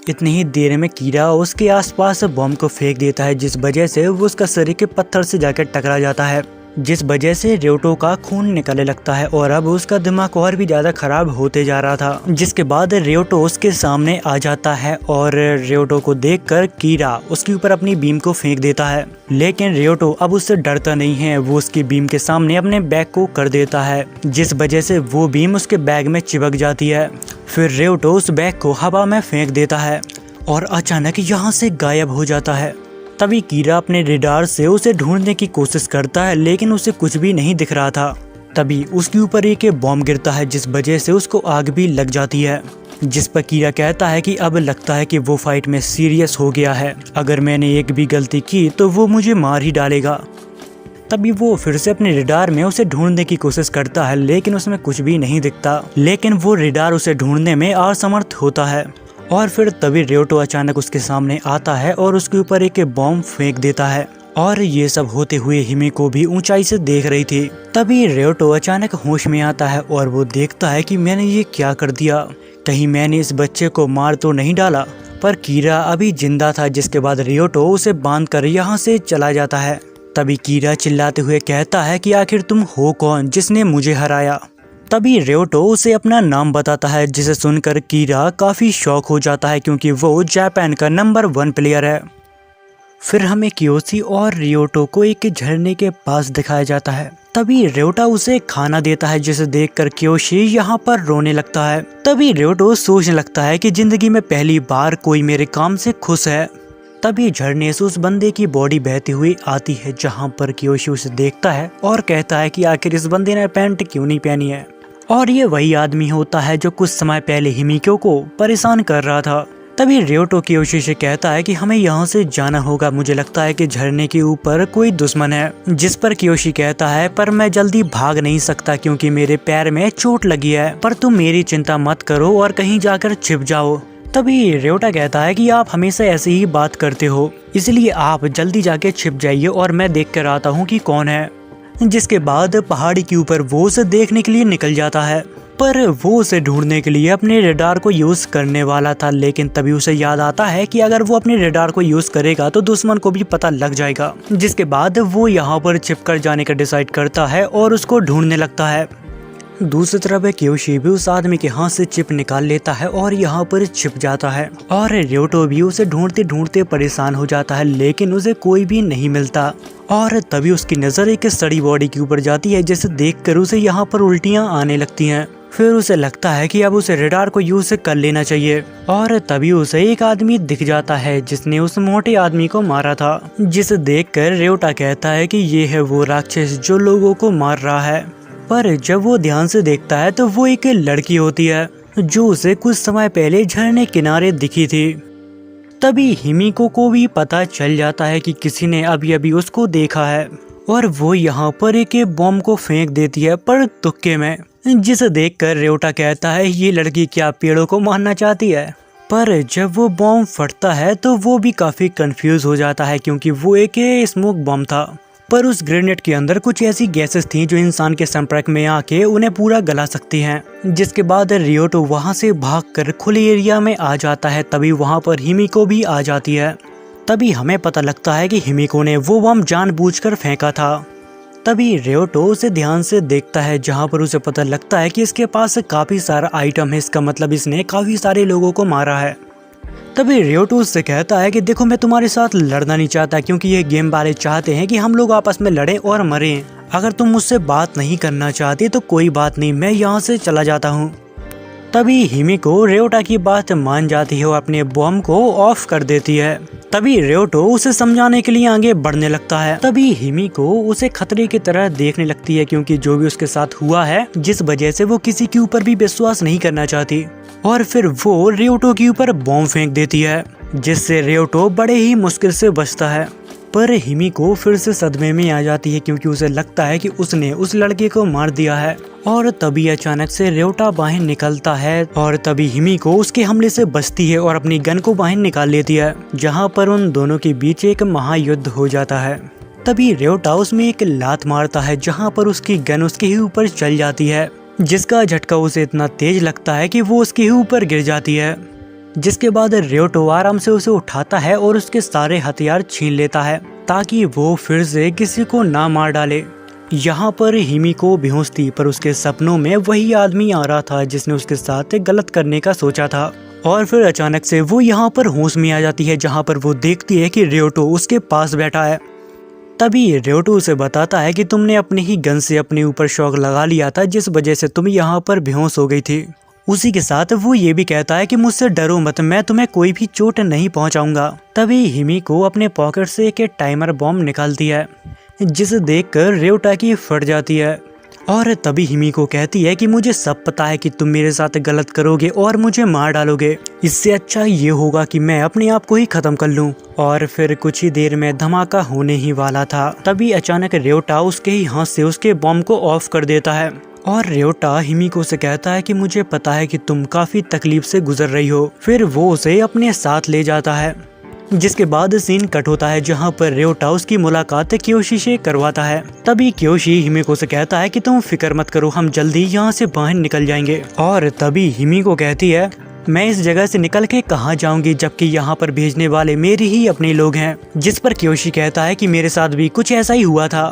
इतनी ही देर में कीरा उसके आसपास बॉम्ब को फेंक देता है, जिस वजह से वो उसका शरीर के पत्थर से जाकर टकरा जाता है, जिस वजह से रियोटो का खून निकलने लगता है और अब उसका दिमाग और भी ज्यादा खराब होते जा रहा था। जिसके बाद रियोटो उसके सामने आ जाता है और रियोटो को देखकर कीरा उसके ऊपर अपनी बीम को फेंक देता है, लेकिन रियोटो अब उससे डरता नहीं है। वो उसकी बीम के सामने अपने बैग को कर देता है, जिस वजह से वो बीम उसके बैग में चिपक जाती है। फिर रियोटो उस बैग को हवा में फेंक देता है और अचानक यहाँ से गायब हो जाता है। तभी कीरा अपने रेडार से उसे ढूंढने की कोशिश करता है, लेकिन उसे कुछ भी नहीं दिख रहा था। तभी उसके ऊपर एक बॉम्ब गिरता है, जिस वजह से उसको आग भी लग जाती है, जिस पर कीरा कहता है कि अब लगता है कि वो फाइट में सीरियस हो गया है, अगर मैंने एक भी गलती की तो वो मुझे मार ही डालेगा। तभी वो फिर से अपने रेडार में उसे ढूंढने की कोशिश करता है, लेकिन उसमें कुछ भी नहीं दिखता। लेकिन वो रेडार उसे ढूंढने में असमर्थ होता है और फिर तभी रियोटो अचानक उसके सामने आता है और उसके ऊपर एक बॉम्ब फेंक देता है। और ये सब होते हुए हिमेको भी ऊंचाई से देख रही थी। तभी रियोटो अचानक होश में आता है और वो देखता है कि मैंने ये क्या कर दिया, कहीं मैंने इस बच्चे को मार तो नहीं डाला। पर कीरा अभी जिंदा था, जिसके बाद रियोटो उसे बांध कर यहाँ से चला जाता है। तभी कीरा चिल्लाते हुए कहता है कि आखिर तुम हो कौन जिसने मुझे हराया। तभी रियोटो उसे अपना नाम बताता है, जिसे सुनकर कीरा काफी शॉक हो जाता है, क्योंकि वो जापान का नंबर 1 प्लेयर है। फिर हमें क्योशी और रियोटो को एक झरने के पास दिखाया जाता है। तभी रियोटा उसे खाना देता है, जिसे देखकर क्योशी यहाँ पर रोने लगता है। तभी रियोटो सोचने लगता है कि जिंदगी में पहली बार कोई मेरे काम से खुश है। तभी झरने से उस बंदे की बॉडी बहती हुई आती है, जहाँ पर क्योशी उसे देखता है और कहता है कि आखिर इस बंदे ने पैंट क्यों नहीं पहनी है। और ये वही आदमी होता है जो कुछ समय पहले हिमेको को परेशान कर रहा था। तभी रियोटो क्योशी से कहता है कि हमें यहाँ से जाना होगा, मुझे लगता है कि झरने के ऊपर कोई दुश्मन है। जिस पर क्योशी कहता है पर मैं जल्दी भाग नहीं सकता क्योंकि मेरे पैर में चोट लगी है, पर तुम मेरी चिंता मत करो और कहीं जाकर छिप जाओ। तभी रियोटा कहता है कि आप हमेशा ऐसे ही बात करते हो, इसलिए आप जल्दी जाके छिप जाइए और मैं देख कर आता हूँ कि कौन है। जिसके बाद पहाड़ी के ऊपर वो उसे देखने के लिए निकल जाता है। पर वो उसे ढूंढने के लिए अपने रेडार को यूज करने वाला था, लेकिन तभी उसे याद आता है कि अगर वो अपने रेडार को यूज करेगा तो दुश्मन को भी पता लग जाएगा। जिसके बाद वो यहाँ पर छिप कर जाने का डिसाइड करता है और उसको ढूंढने लगता है। दूसरी तरफ क्योशी भी उस आदमी के हाथ से चिप निकाल लेता है और यहाँ पर छिप जाता है और रियोटो भी उसे ढूंढते ढूंढते परेशान हो जाता है, लेकिन उसे कोई भी नहीं मिलता। और तभी उसकी नजर एक सड़ी बॉडी के ऊपर जाती है, जिसे देखकर उसे यहाँ पर उल्टियाँ आने लगती हैं। फिर उसे लगता है कि अब उसे रेडार को यूज कर लेना चाहिए और तभी उसे एक आदमी दिख जाता है जिसने उस मोटे आदमी को मारा था। जिसे देखकर रियोटा कहता है कि ये है वो राक्षस जो लोगों को मार रहा है। पर जब वो ध्यान से देखता है तो वो एक लड़की होती है जो उसे कुछ समय पहले झरने किनारे दिखी थी। तभी हिमिको को भी पता चल जाता है कि किसी ने अभी अभी उसको देखा है और वो यहाँ पर एक बॉम्ब को फेंक देती है, पर तुक्के में। जिसे देखकर रियोटा कहता है ये लड़की क्या पेड़ों को मारना चाहती है। पर जब वो बॉम्ब फटता है तो वो भी काफी कंफ्यूज हो जाता है, क्योंकि वो एक स्मोक बॉम्ब था। पर उस ग्रेनेड के अंदर कुछ ऐसी गैसेस थी जो इंसान के संपर्क में आके उन्हें पूरा गला सकती हैं। जिसके बाद रियोटो वहां से भागकर खुले एरिया में आ जाता है। तभी वहां पर हिमिको भी आ जाती है। तभी हमें पता लगता है कि हिमिको ने वो बम जानबूझकर फेंका था। तभी रियोटो उसे ध्यान से देखता है, जहां पर उसे पता लगता है कि इसके पास काफी सारा आइटम है, इसका मतलब इसने काफी सारे लोगों को मारा है। तभी रियोटो उससे कहता है कि देखो मैं तुम्हारे साथ लड़ना नहीं चाहता, क्योंकि ये गेम वाले चाहते हैं कि हम लोग आपस में लड़ें और मरें। अगर तुम मुझसे बात नहीं करना चाहती तो कोई बात नहीं, मैं यहाँ से चला जाता हूँ। तभी हिमिको रियोटा की बात मान जाती है और अपने बॉम्ब को ऑफ कर देती है। तभी रियोटो उसे समझाने के लिए आगे बढ़ने लगता है। तभी हिमिको उसे खतरे की तरह देखने लगती है, क्योंकि जो भी उसके साथ हुआ है, जिस वजह से वो किसी के ऊपर भी विश्वास नहीं करना चाहती। और फिर वो रियोटो के ऊपर बॉम्ब फेंक देती है, जिससे रियोटो बड़े ही मुश्किल से बचता है। पर हिमिको फिर से सदमे में आ जाती है, क्योंकि उसे लगता है कि उसने उस लड़के को मार दिया है। और तभी अचानक से रियोटा बाहर निकलता है और तभी हिमिको उसके हमले से बचती है और अपनी गन को बाहर निकाल लेती है, जहां पर उन दोनों के बीच एक महायुद्ध हो जाता है। तभी रियोटा उसमें एक लात मारता है, जहां पर उसकी गन उसके ही ऊपर चल जाती है, जिसका झटका उसे इतना तेज लगता है कि वो उसके ही ऊपर गिर जाती है। जिसके बाद रियोटो आराम से उसे उठाता है और उसके सारे हथियार छीन लेता है, ताकि वो फिर से किसी को ना मार डाले। यहाँ पर हिमिको बेहोश थी, पर उसके सपनों में वही आदमी आ रहा था जिसने उसके साथ गलत करने का सोचा था। और फिर अचानक से वो यहाँ पर होश में आ जाती है, जहाँ पर वो देखती है कि रियोटो उसके पास बैठा है। तभी रियोटो उसे बताता है कि तुमने अपने ही गन से अपने ऊपर शॉक लगा लिया था, जिस वजह से तुम यहाँ पर बेहोश हो गई थी। उसी के साथ वो ये भी कहता है कि मुझसे डरो मत, मैं तुम्हें कोई भी चोट नहीं पहुंचाऊंगा। तभी हिमिको अपने पॉकेट से एक टाइमर बॉम्ब निकालती है, जिसे देखकर रियोटा की फट जाती है। और तभी हिमिको कहती है कि मुझे सब पता है कि तुम मेरे साथ गलत करोगे और मुझे मार डालोगे। इससे अच्छा ये होगा कि मैं अपने आप को ही खत्म कर लूं। और फिर कुछ ही देर में धमाका होने ही वाला था। तभी अचानक रियोटा उसके ही हाथ से उसके बॉम्ब को ऑफ कर देता है और रियोटा हिमिको से कहता है कि मुझे पता है कि तुम काफी तकलीफ से गुजर रही हो। फिर वो उसे अपने साथ ले जाता है। जिसके बाद सीन कट होता है, जहां पर रियोटा उसकी मुलाकात क्योशी से करवाता है। तभी क्योशी हिमिको से कहता है कि तुम फिक्र मत करो, हम जल्दी यहाँ से बाहर निकल जाएंगे। और तभी हिमिको कहती है मैं इस जगह से निकल के कहाँ जाऊंगी, जबकि यहाँ पर भेजने वाले मेरे ही अपने लोग हैं। जिस पर क्योशी कहता है कि मेरे साथ भी कुछ ऐसा ही हुआ था।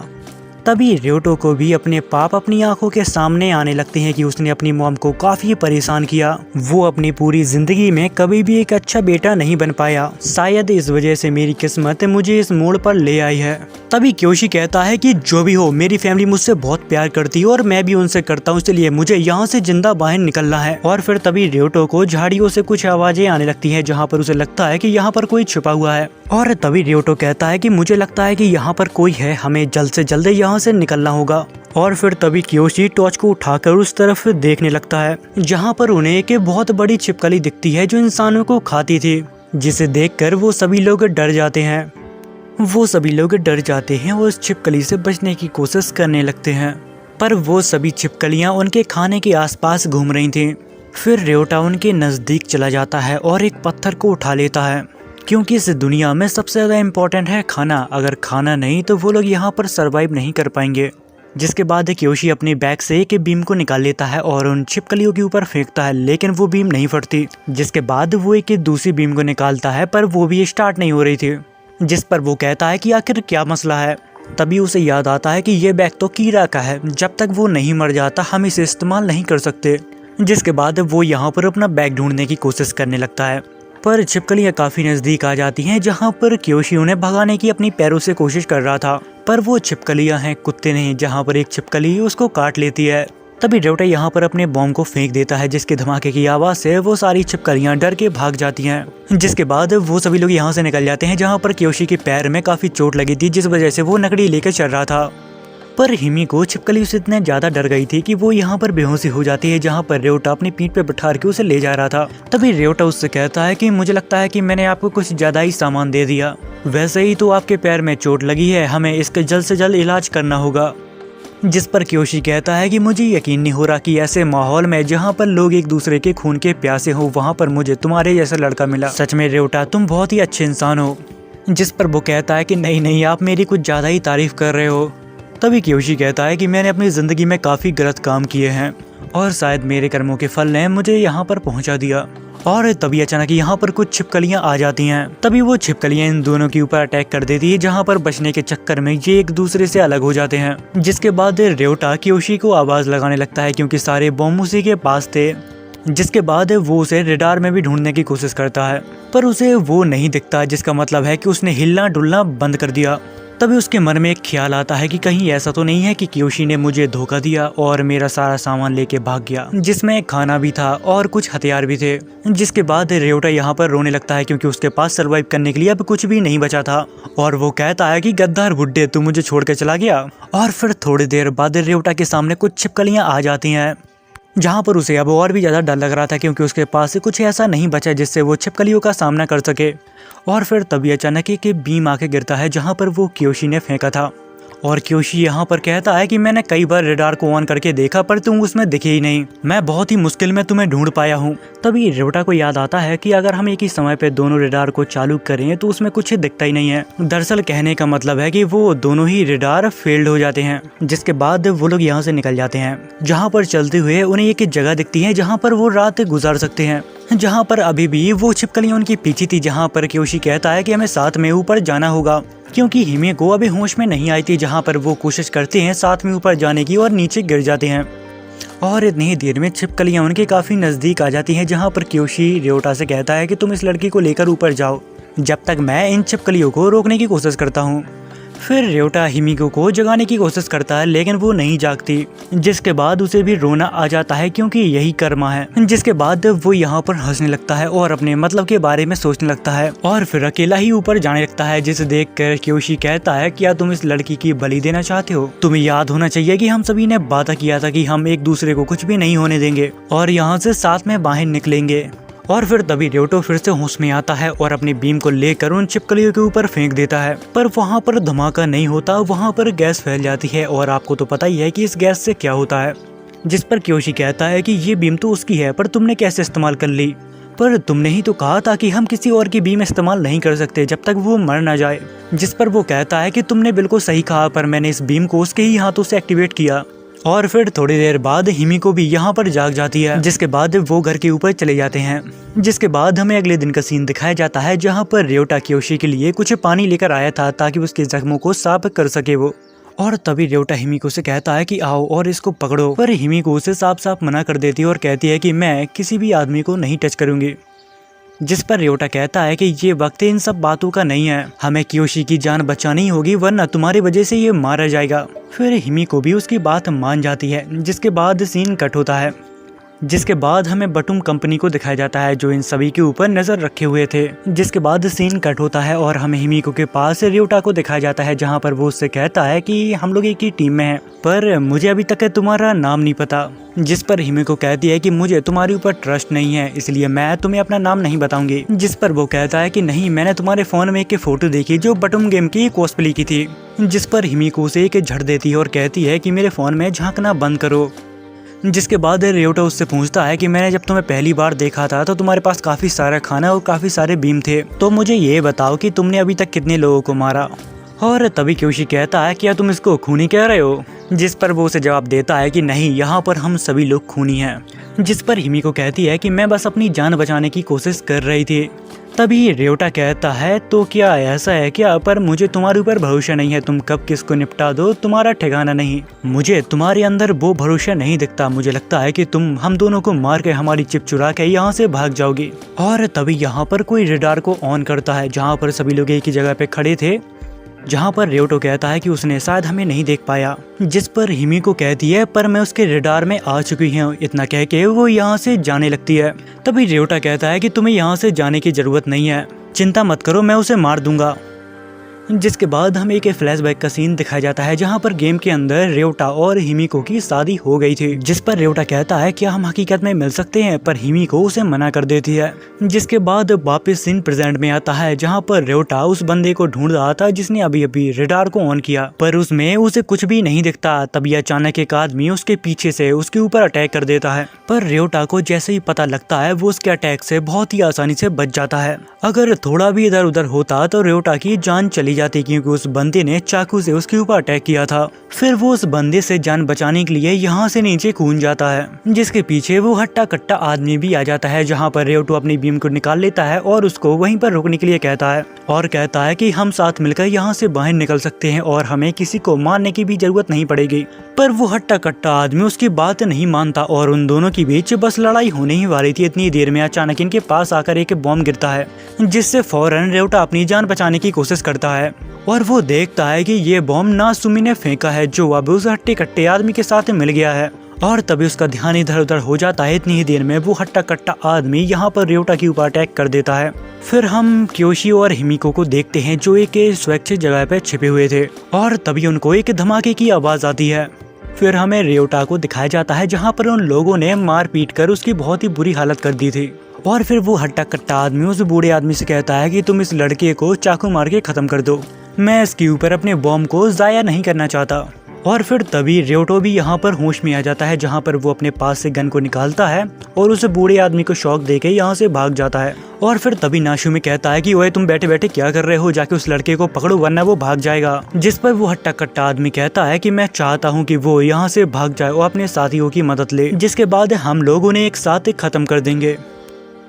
तभी रियोटो को भी अपने पाप अपनी आंखों के सामने आने लगते हैं कि उसने अपनी मॉम को काफी परेशान किया। वो अपनी पूरी जिंदगी में कभी भी एक अच्छा बेटा नहीं बन पाया। शायद इस वजह से मेरी किस्मत मुझे इस मोड़ पर ले आई है। तभी क्योशी कहता है कि जो भी हो, मेरी फैमिली मुझसे बहुत प्यार करती है और मैं भी उनसे करता हूँ, इसलिए मुझे यहाँ से जिंदा बाहर निकलना है। और फिर तभी रियोटो को झाड़ियों से कुछ आवाजें आने लगती है, जहाँ पर उसे लगता है कि यहाँ पर कोई छुपा हुआ है। और तभी रियोटो कहता है कि मुझे लगता है कि यहाँ पर कोई है, हमें जल्द से जल्द यहाँ से निकलना होगा। और फिर तभी क्योशी टॉर्च को उठाकर उस तरफ देखने लगता है, जहाँ पर उन्हें एक बहुत बड़ी छिपकली दिखती है जो इंसानों को खाती थी, जिसे देखकर वो सभी लोग डर जाते हैं। वो सभी लोग डर जाते हैं और उस छिपकली से बचने की कोशिश करने लगते हैं, पर वो सभी छिपकलियाँ उनके खाने के आसपास घूम रही थीं। फिर रियोटा उनके नज़दीक चला जाता है और एक पत्थर को उठा लेता है, क्योंकि इस दुनिया में सबसे ज़्यादा इम्पोर्टेंट है खाना। अगर खाना नहीं तो वो लोग यहाँ पर सरवाइव नहीं कर पाएंगे। जिसके बाद क्योशी अपने बैग से एक बीम को निकाल लेता है और उन छिपकलियों के ऊपर फेंकता है, लेकिन वो बीम नहीं फटती। जिसके बाद वो एक दूसरी बीम को निकालता है पर वो भी स्टार्ट नहीं हो रही थी, जिस पर वो कहता है कि आखिर क्या मसला है। तभी उसे याद आता है कि ये बैग तो कीरा का है, जब तक वो नहीं मर जाता हम इसे इस्तेमाल नहीं कर सकते। जिसके बाद वो यहाँ पर अपना बैग ढूंढने की कोशिश करने लगता है, पर छिपकलियाँ काफी नजदीक आ जाती हैं, जहाँ पर क्योशी उन्हें भगाने की अपनी पैरों से कोशिश कर रहा था, पर वो छिपकलियाँ हैं कुत्ते नहीं, जहाँ पर एक छिपकली उसको काट लेती है। तभी रेवटा यहाँ पर अपने बॉम्ब को फेंक देता है, जिसके धमाके की आवाज से वो सारी छिपकलियाँ डर के भाग जाती हैं। जिसके बाद वो सभी लोग यहाँ से निकल जाते हैं, जहाँ पर क्योशी के पैर में काफी चोट लगी थी, जिस वजह से वो लकड़ी लेकर चल रहा था। पर हिमी को छिपकली उससे इतने ज्यादा डर गई थी कि वो यहाँ पर बेहोशी हो जाती है, जहाँ पर रेवटा अपनी पीठ पे बिठार के उसे ले जा रहा था। तभी रेवटा उससे कहता है कि मुझे लगता है कि मैंने आपको कुछ ज्यादा ही सामान दे दिया, वैसे ही तो आपके पैर में चोट लगी है, हमें इसका जल्द से जल्द इलाज करना होगा। जिस पर क्योशी कहता है कि मुझे यकीन नहीं हो रहा कि ऐसे माहौल में जहाँ पर लोग एक दूसरे के खून के प्यासे हो, वहाँ पर मुझे तुम्हारे जैसा लड़का मिला। सच में रेवटा तुम बहुत ही अच्छे इंसान हो। जिस पर वो कहता है कि नहीं नहीं, आप मेरी कुछ ज्यादा ही तारीफ कर रहे हो। तभी क्योशी कहता है कि मैंने अपनी जिंदगी में काफी गलत काम किए हैं और शायद मेरे कर्मों के फल ने मुझे यहाँ पर पहुँचा दिया। और तभी अचानक यहाँ पर कुछ छिपकलियाँ आ जाती हैं। तभी वो छिपकलियाँ इन दोनों के ऊपर अटैक कर देती है, जहाँ पर बचने के चक्कर में ये एक दूसरे से अलग हो जाते हैं। जिसके बाद रेवटा क्योशी को आवाज लगाने लगता है, क्योंकि सारे बॉम्ब उसी के पास थे। जिसके बाद वो उसे रडार में भी ढूंढने की कोशिश करता है, पर उसे वो नहीं दिखता, जिसका मतलब है कि उसने हिलना डुलना बंद कर दिया। तभी उसके मन में एक ख्याल आता है कि कहीं ऐसा तो नहीं है कि क्योशी ने मुझे धोखा दिया और मेरा सारा सामान लेके भाग गया, जिसमें खाना भी था और कुछ हथियार भी थे। जिसके बाद रेवटा यहाँ पर रोने लगता है, क्योंकि उसके पास सरवाइव करने के लिए अब कुछ भी नहीं बचा था। और वो कहता है कि गद्दार बुड्ढे, तू मुझे छोड़ के चला गया। और फिर थोड़ी देर बाद रेवटा के सामने कुछ छिपकलियाँ आ जाती हैं, जहाँ पर उसे अब और भी ज़्यादा डर लग रहा था, क्योंकि उसके पास कुछ ऐसा नहीं बचा जिससे वो छिपकलियों का सामना कर सके। और फिर तभी अचानक एक बीम आके गिरता है, जहाँ पर वो क्योशी ने फेंका था। और क्योशी यहाँ पर कहता है कि मैंने कई बार रडार को ऑन करके देखा, पर तुम उसमें दिखे ही नहीं। मैं बहुत ही मुश्किल में तुम्हें ढूंढ पाया हूँ। तभी रेवटा को याद आता है कि अगर हम एक ही समय पे दोनों रडार को चालू करें तो उसमें कुछ दिखता ही नहीं है। दरअसल कहने का मतलब है कि वो दोनों ही रडार फेल्ड हो जाते हैं। जिसके बाद वो लोग यहाँ से निकल जाते हैं, जहाँ पर चलते हुए उन्हें एक जगह दिखती है जहाँ पर वो रात गुजार सकते हैं, जहाँ पर अभी भी वो छिपकलियाँ उनके पीछे थी। जहाँ पर क्योशी कहता है कि हमें साथ में ऊपर जाना होगा, क्योंकि हिमे को अभी होश में नहीं आई थी। जहाँ पर वो कोशिश करते हैं साथ में ऊपर जाने की और नीचे गिर जाते हैं। और इतनी ही देर में छिपकलियाँ उनके काफी नजदीक आ जाती हैं, जहाँ पर क्योशी रेवटा से कहता है कि तुम इस लड़की को लेकर ऊपर जाओ, जब तक मैं इन छिपकलियों को रोकने की कोशिश करता हूँ। फिर रेवटा हिमिको को जगाने की कोशिश करता है, लेकिन वो नहीं जागती। जिसके बाद उसे भी रोना आ जाता है, क्योंकि यही कर्मा है। जिसके बाद वो यहाँ पर हंसने लगता है और अपने मतलब के बारे में सोचने लगता है, और फिर अकेला ही ऊपर जाने लगता है। जिसे देखकर क्योशी कहता है, क्या तुम इस लड़की की बलि देना चाहते हो? तुम्हें याद होना चाहिए कि हम सभी ने वादा किया था कि हम एक दूसरे को कुछ भी नहीं होने देंगे और यहाँ से साथ में बाहर निकलेंगे। और फिर तभी रेवटो फिर से होश में आता है और अपनी बीम को लेकर उन छिपकलियों के ऊपर फेंक देता है, पर वहाँ पर धमाका नहीं होता, वहाँ पर गैस फैल जाती है। और आपको तो पता ही है कि इस गैस से क्या होता है। जिस पर क्योशी कहता है कि ये बीम तो उसकी है, पर तुमने कैसे इस्तेमाल कर ली? पर तुमने ही तो कहा था कि हम किसी और की बीम इस्तेमाल नहीं कर सकते जब तक वो मर ना जाए। जिस पर वो कहता है कि तुमने बिल्कुल सही कहा, पर मैंने इस बीम को उसके ही हाथों से एक्टिवेट किया। और फिर थोड़ी देर बाद हिमिको भी यहाँ पर जाग जाती है, जिसके बाद वो घर के ऊपर चले जाते हैं। जिसके बाद हमें अगले दिन का सीन दिखाया जाता है, जहाँ पर रेवटा क्योशी के लिए कुछ पानी लेकर आया था ताकि उसके जख्मों को साफ कर सके वो। और तभी रेवटा हिमिको से कहता है कि आओ और इसको पकड़ो, पर हिमिको उसे साफ साफ मना कर देती है और कहती है कि मैं किसी भी आदमी को नहीं टच करूंगी। जिस पर रेवटा कहता है कि ये वक्त इन सब बातों का नहीं है, हमें क्योशी की जान बचानी होगी, वरना तुम्हारी वजह से ये मारा जाएगा। फिर हिमिको भी उसकी बात मान जाती है। जिसके बाद सीन कट होता है, जिसके बाद हमें बटुम कंपनी को दिखाया जाता है जो इन सभी के ऊपर नजर रखे हुए थे। जिसके बाद सीन कट होता है और हमें हिमिको के पास रेवटा को दिखाया जाता है, जहाँ पर वो उससे कहता है कि हम लोग एक ही टीम में हैं, पर मुझे अभी तक तुम्हारा नाम नहीं पता। जिस पर हिमिको कहती है कि मुझे तुम्हारे ऊपर ट्रस्ट नहीं है, इसलिए मैं तुम्हें अपना नाम नहीं बताऊंगी। जिस पर वो कहता है कि नहीं, मैंने तुम्हारे फोन में एक फोटो देखी जो बटुम गेम की कॉस्प्ले की थी। जिस पर हिमिको उसे एक झड़ देती है और कहती है कि मेरे फोन में झांकना बंद करो। जिसके बाद रेवटा उससे पूछता है कि मैंने जब तुम्हें पहली बार देखा था तो तुम्हारे पास काफी सारा खाना और काफी सारे बीम थे, तो मुझे ये बताओ कि तुमने अभी तक कितने लोगों को मारा। और तभी क्योशी कहता है क्या तुम इसको खूनी कह रहे हो, जिस पर वो उसे जवाब देता है कि नहीं, यहाँ पर हम सभी लोग खूनी हैं। जिस पर हिमिको कहती है कि मैं बस अपनी जान बचाने की कोशिश कर रही थी। तभी रेवटा कहता है तो क्या ऐसा है क्या, पर मुझे तुम्हारे ऊपर भरोसा नहीं है, तुम कब किसको निपटा दो तुम्हारा ठिकाना नहीं। मुझे तुम्हारे अंदर वो भरोसा नहीं दिखता, मुझे लगता है कि तुम हम दोनों को मार के हमारी चिप चुरा के यहाँ से भाग जाओगी। और तभी यहाँ पर कोई रेडार को ऑन करता है जहाँ पर सभी लोग एक ही जगह पे खड़े थे, जहाँ पर रेवटो कहता है कि उसने शायद हमें नहीं देख पाया। जिस पर हिमिको कहती है पर मैं उसके रेडार में आ चुकी हूँ। इतना कह के वो यहाँ से जाने लगती है। तभी रेवटा कहता है कि तुम्हें यहाँ से जाने की जरूरत नहीं है, चिंता मत करो, मैं उसे मार दूंगा। जिसके बाद हमें एक फ्लैशबैक का सीन दिखाया जाता है जहां पर गेम के अंदर रेवटा और हिमिको की शादी हो गई थी। जिस पर रेवटा कहता है क्या हम हकीकत में मिल सकते हैं, पर हिमिको उसे मना कर देती है। जिसके बाद वापस सीन प्रेजेंट में आता है जहां पर रेवटा उस बंदे को ढूंढ रहा था जिसने अभी अभी रेडार को ऑन किया, पर उसमें उसे कुछ भी नहीं दिखता। तभी अचानक एक आदमी उसके पीछे से उसके ऊपर अटैक कर देता है, पर रेवटा को जैसे ही पता लगता है वो उसके अटैक से बहुत ही आसानी से बच जाता है। अगर थोड़ा भी इधर उधर होता तो रेवटा की जान चली जाती, क्योंकि उस बंदे ने चाकू से उसके ऊपर अटैक किया था। फिर वो उस बंदे से जान बचाने के लिए यहाँ से नीचे कूद जाता है, जिसके पीछे वो हट्टा कट्टा आदमी भी आ जाता है, जहाँ पर रेवटो अपनी बीम को निकाल लेता है और उसको वहीं पर रुकने के लिए कहता है और कहता है कि हम साथ मिलकर यहाँ से बाहर निकल सकते हैं और हमें किसी को मारने की भी जरूरत नहीं पड़ेगी। पर वो हट्टा कट्टा आदमी उसकी बात नहीं मानता और उन दोनों के बीच बस लड़ाई होने ही वाली थी। इतनी देर में अचानक इनके पास आकर एक बॉम्ब गिरता है, जिससे फौरन रेवटा अपनी जान बचाने की कोशिश करता है और वो देखता है कि ये बॉम्ब नासुमी ने फेंका है, जो अब उस हट्टे कट्टे आदमी के साथ मिल गया है। और तभी उसका ध्यान इधर उधर हो जाता है। इतनी ही देर में वो हट्टा कट्टा आदमी यहाँ पर रेवटा के ऊपर अटैक कर देता है। फिर हम क्योशी और हिमिको को देखते हैं जो एक सुरक्षित जगह पे छिपे हुए थे और तभी उनको एक धमाके की आवाज आती है। फिर हमें रेवटा को दिखाया जाता है जहाँ पर उन लोगों ने मार पीट कर उसकी बहुत ही बुरी हालत कर दी थी। और फिर वो हट्टा कट्टा आदमी उस बूढ़े आदमी से कहता है कि तुम इस लड़के को चाकू मार के खत्म कर दो, मैं इसके ऊपर अपने बॉम्ब को जाया नहीं करना चाहता। और फिर तभी रेवटो भी यहाँ पर होश में आ जाता है, जहाँ पर वो अपने पास से गन को निकालता है और उस बूढ़े आदमी को शॉक देके यहाँ से भाग जाता है। और फिर तभी नासुमी कहता है कि ओए तुम बैठे बैठे क्या कर रहे हो, जाके उस लड़के को पकड़ो वरना वो भाग जाएगा। जिस पर वो हट्टा कट्टा आदमी कहता है कि मैं चाहता हूँ कि वो यहाँ से भाग जाए और अपने साथियों की मदद ले, जिसके बाद हम लोग उन्हें एक साथ खत्म कर देंगे।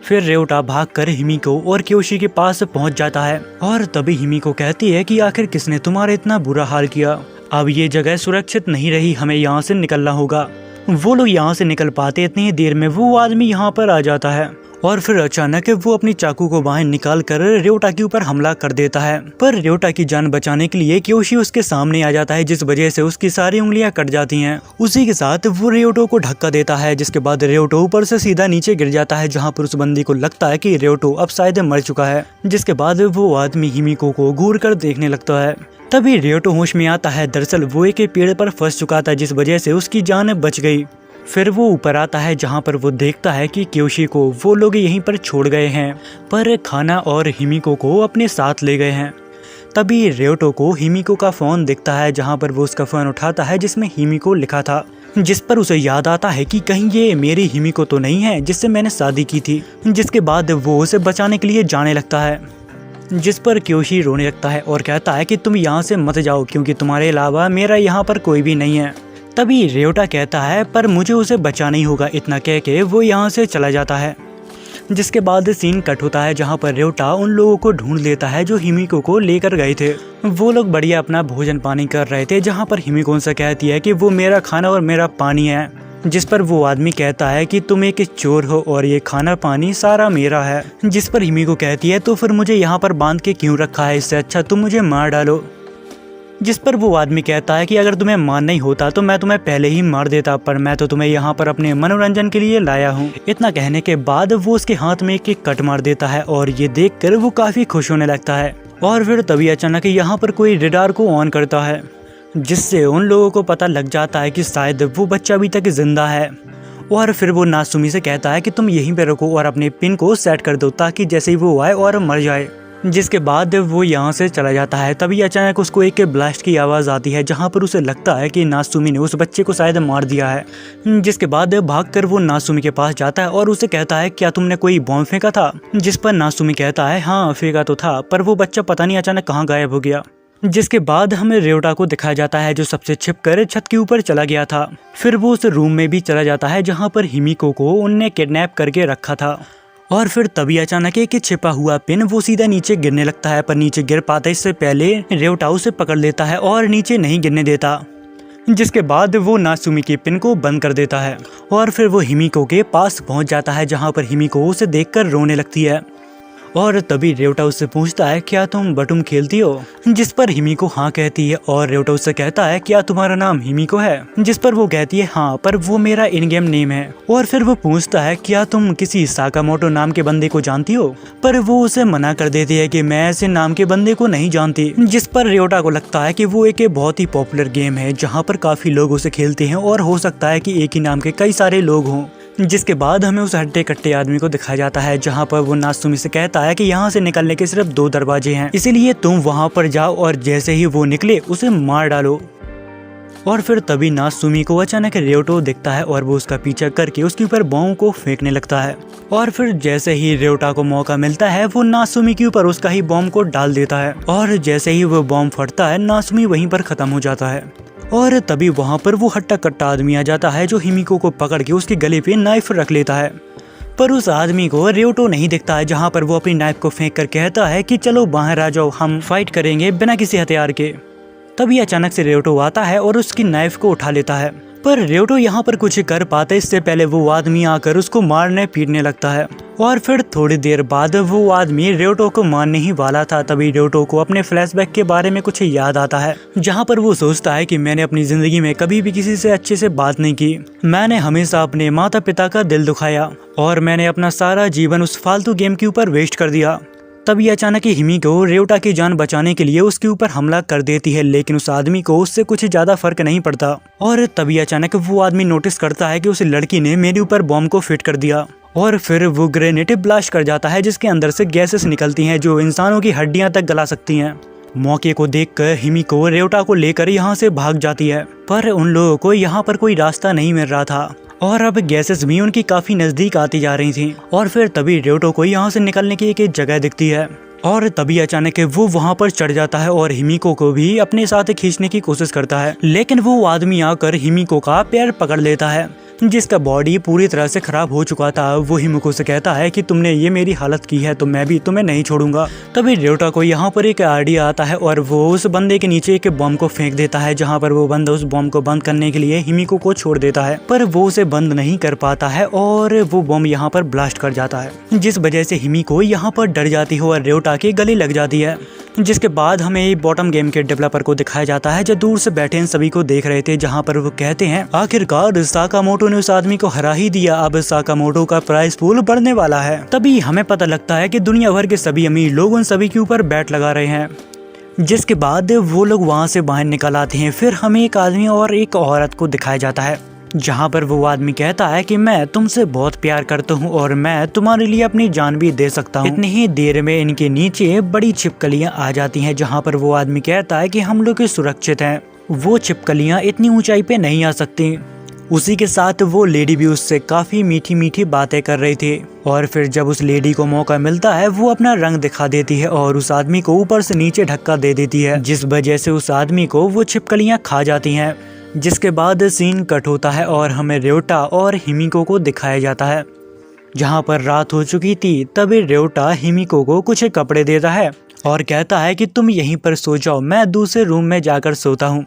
फिर रेवटा भागकर हिमिको और क्योशी के पास पहुंच जाता है और तभी हिमिको कहती है कि आखिर किसने तुम्हारा इतना बुरा हाल किया, अब ये जगह सुरक्षित नहीं रही, हमें यहाँ से निकलना होगा। वो लोग यहाँ से निकल पाते इतनी ही देर में वो आदमी यहाँ पर आ जाता है और फिर अचानक वो अपनी चाकू को बाहर निकाल कर रेवटा के ऊपर हमला कर देता है। पर रेवटा की जान बचाने के लिए क्योशी उसके सामने आ जाता है, जिस वजह से उसकी सारी उंगलियां कट जाती हैं। उसी के साथ वो रेवटो को धक्का देता है, जिसके बाद रेवटो ऊपर से सीधा नीचे गिर जाता है, जहाँ पर उस बंदी को लगता है कि रेवटो अब शायद मर चुका है। जिसके बाद वो आदमी हिमिको को घूर कर देखने लगता है। तभी रेवटो होश में आता है, दरअसल वो एक पेड़ पर फंस चुका था, जिस वजह से उसकी जान बच गई। फिर वो ऊपर आता है जहाँ पर वो देखता है कि क्योशी को वो लोग यहीं पर छोड़ गए हैं, पर खाना और हिमिको को अपने साथ ले गए हैं। तभी रेवटो को हिमिको का फ़ोन दिखता है, जहाँ पर वो उसका फ़ोन उठाता है जिसमें हिमिको लिखा था, जिस पर उसे याद आता है कि कहीं ये मेरी हिमिको तो नहीं है जिससे मैंने शादी की थी। जिसके बाद वो उसे बचाने के लिए जाने लगता है, जिस पर क्योशी रोने लगता है और कहता है कि तुम यहाँ से मत जाओ, क्योंकि तुम्हारे अलावा मेरा यहाँ पर कोई भी नहीं है। तभी रेवटा कहता है पर मुझे उसे बचाना ही होगा। इतना कह के वो यहाँ से चला जाता है। जिसके बाद सीन कट होता है जहाँ पर रेवटा उन लोगों को ढूंढ लेता है जो हिमिको को लेकर गए थे। वो लोग बढ़िया अपना भोजन पानी कर रहे थे, जहाँ पर हिमिको उनसे कहती है कि वो मेरा खाना और मेरा पानी है। जिस पर वो आदमी कहता है कि तुम एक चोर हो और ये खाना पानी सारा मेरा है। जिस पर हिमिको कहती है तो फिर मुझे यहाँ पर बांध के क्यों रखा है, इससे अच्छा तुम मुझे मार डालो। जिस पर वो आदमी कहता है कि अगर तुम्हें मारना ही होता तो मैं तुम्हें पहले ही मार देता, पर मैं तो तुम्हें यहाँ पर अपने मनोरंजन के लिए लाया हूँ। इतना कहने के बाद वो उसके हाथ में एक कट मार देता है और ये देखकर वो काफी खुश होने लगता है। और फिर तभी अचानक यहाँ पर कोई रेडार को ऑन करता है, जिससे उन लोगों को पता लग जाता है कि शायद वो बच्चा अभी तक जिंदा है। और फिर वो नासुमी से कहता है कि तुम यहीं पे रुको और अपने पिन को सेट कर दो, ताकि जैसे ही वो आए और मर जाए। जिसके बाद वो यहाँ से चला जाता है। तभी अचानक उसको एक ब्लास्ट की आवाज़ आती है, जहाँ पर उसे लगता है कि नासुमी ने उस बच्चे को शायद मार दिया है। जिसके बाद भागकर वो नासुमी के पास जाता है और उसे कहता है क्या तुमने कोई बॉम्ब फेंका था। जिस पर नासुमी कहता है हाँ फेंका तो था, पर वो बच्चा पता नहीं अचानक कहाँ गायब हो गया। जिसके बाद हमें रेवटा को दिखाया जाता है जो सबसे छिपकर छत के ऊपर चला गया था। फिर वो उस रूम में भी चला जाता है जहाँ पर हिमिको को उनने किडनैप करके रखा था। और फिर तभी अचानक एक छिपा हुआ पिन वो सीधा नीचे गिरने लगता है, पर नीचे गिर पाता इससे पहले रेवटा उसे पकड़ लेता है और नीचे नहीं गिरने देता। जिसके बाद वो नासुमी के पिन को बंद कर देता है और फिर वो हिमिको के पास पहुंच जाता है जहां पर हिमिको उसे देखकर रोने लगती है। और तभी रेवटा उससे पूछता है क्या तुम बटुम खेलती हो, जिस पर हिमिको हाँ कहती है। और रेवटा उससे कहता है क्या तुम्हारा नाम हिमिको है, जिस पर वो कहती है हाँ, पर वो मेरा इन गेम नेम है। और फिर वो पूछता है क्या तुम किसी साकामोटो नाम के बंदे को जानती हो, पर वो उसे मना कर देती है कि मैं ऐसे नाम के बंदे को नहीं जानती। जिस पर रेवटा को लगता है कि वो एक बहुत ही पॉपुलर गेम है जहाँ पर काफी लोग उसे खेलते हैं और हो सकता है कि एक ही नाम के कई सारे लोग हों। जिसके बाद हमें उस हट्टे कट्टे आदमी को दिखाया जाता है जहाँ पर वो नासुमी से कहता है कि यहाँ से निकलने के सिर्फ 2 दरवाजे हैं, इसीलिए तुम वहाँ पर जाओ और जैसे ही वो निकले उसे मार डालो। और फिर तभी नासुमी को अचानक रेवटो दिखता है और वो उसका पीछा करके उसके ऊपर बॉम्ब को फेंकने लगता है। और फिर जैसे ही रेवटा को मौका मिलता है वो नासुमी के ऊपर उसका ही बॉम्ब को डाल देता है और जैसे ही वो बॉम्ब फटता है नासुमी वहीं पर खत्म हो जाता है। और तभी वहाँ पर वो हट्टा कट्टा आदमी आ जाता है जो हिमिको को पकड़ के उसके गले पे नाइफ रख लेता है, पर उस आदमी को रेवटो नहीं दिखता है जहाँ पर वो अपनी नाइफ को फेंक कर कहता है कि चलो बाहर आ जाओ, हम फाइट करेंगे बिना किसी हथियार के। तभी अचानक से रेवटो आता है और उसकी नाइफ को उठा लेता है, पर रेवटो यहाँ पर कुछ कर पाता इससे पहले वो आदमी आकर उसको मारने पीटने लगता है। और फिर थोड़ी देर बाद वो आदमी रेवटो को मारने ही वाला था, तभी रेवटो को अपने फ्लैशबैक के बारे में कुछ याद आता है जहाँ पर वो सोचता है कि मैंने अपनी जिंदगी में कभी भी किसी से अच्छे से बात नहीं की, मैंने हमेशा अपने माता पिता का दिल दुखाया और मैंने अपना सारा जीवन उस फालतू गेम के ऊपर वेस्ट कर दिया। तभी अचानक ही हिमिको रेवटा की जान बचाने के लिए उसके ऊपर हमला कर देती है, लेकिन उस आदमी को उससे कुछ ज्यादा फर्क नहीं पड़ता। और तभी अचानक वो आदमी नोटिस करता है कि उस लड़की ने मेरे ऊपर बॉम्ब को फिट कर दिया और फिर वो ग्रेनेड ब्लास्ट कर जाता है जिसके अंदर से गैसेस निकलती हैं जो इंसानों की हड्डियां तक गला सकती हैं। मौके को देखकर हिमिको रेवटा को लेकर यहाँ से भाग जाती है, पर उन लोगों को यहाँ पर कोई रास्ता नहीं मिल रहा था और अब गैसेस भी उनकी काफी नजदीक आती जा रही थी। और फिर तभी रेवटो को यहाँ से निकलने की एक जगह दिखती है और तभी अचानक वो वहाँ पर चढ़ जाता है और हिमिको को भी अपने साथ खींचने की कोशिश करता है, लेकिन वो आदमी आकर हिमिको का पैर पकड़ लेता है जिसका बॉडी पूरी तरह से खराब हो चुका था। वो हिमिको से कहता है कि तुमने ये मेरी हालत की है तो मैं भी तुम्हें नहीं छोड़ूंगा। तभी रेवटा को यहाँ पर एक आइडिया आता है और वो उस बंदे के नीचे एक बम को फेंक देता है जहाँ पर वो बंदा उस बम को बंद करने के लिए हिमिको को छोड़ देता है, पर वो उसे बंद नहीं कर पाता है और वो बम यहाँ पर ब्लास्ट कर जाता है जिस वजह से हिमिको यहाँ पर डर जाती है और रेवटा के गले लग जाती है। जिसके बाद हमें बॉटम गेम के डेवलपर को दिखाया जाता है जो दूर से बैठे इन सभी को देख रहे थे, जहां पर वो कहते हैं आखिरकार साकामोटो ने उस आदमी को हरा ही दिया, अब साकामोटो का प्राइस पूल बढ़ने वाला है। तभी हमें पता लगता है कि दुनिया भर के सभी अमीर लोग उन सभी के ऊपर बैट लगा रहे हैं। जिसके बाद वो लोग वहाँ से बाहर निकल आते हैं। फिर हमें एक आदमी और एक औरत को दिखाया जाता है जहाँ पर वो आदमी कहता है कि मैं तुमसे बहुत प्यार करता हूँ और मैं तुम्हारे लिए अपनी जान भी दे सकता हूँ। इतनी ही देर में इनके नीचे बड़ी छिपकलियाँ आ जाती हैं जहाँ पर वो आदमी कहता है कि हम लोग सुरक्षित हैं। वो छिपकलियाँ इतनी ऊंचाई पे नहीं आ सकती। उसी के साथ वो लेडी भी उससे काफी मीठी मीठी बातें कर रही थी और फिर जब उस लेडी को मौका मिलता है वो अपना रंग दिखा देती है और उस आदमी को ऊपर से नीचे धक्का दे देती है जिस वजह से उस आदमी को वो छिपकलियाँ खा जाती हैं। जिसके बाद सीन कट होता है और हमें रेवटा और हिमिको को दिखाया जाता है जहां पर रात हो चुकी थी। तभी रेवटा हिमिको को कुछ कपड़े देता है और कहता है कि तुम यहीं पर सो जाओ, मैं दूसरे रूम में जाकर सोता हूं।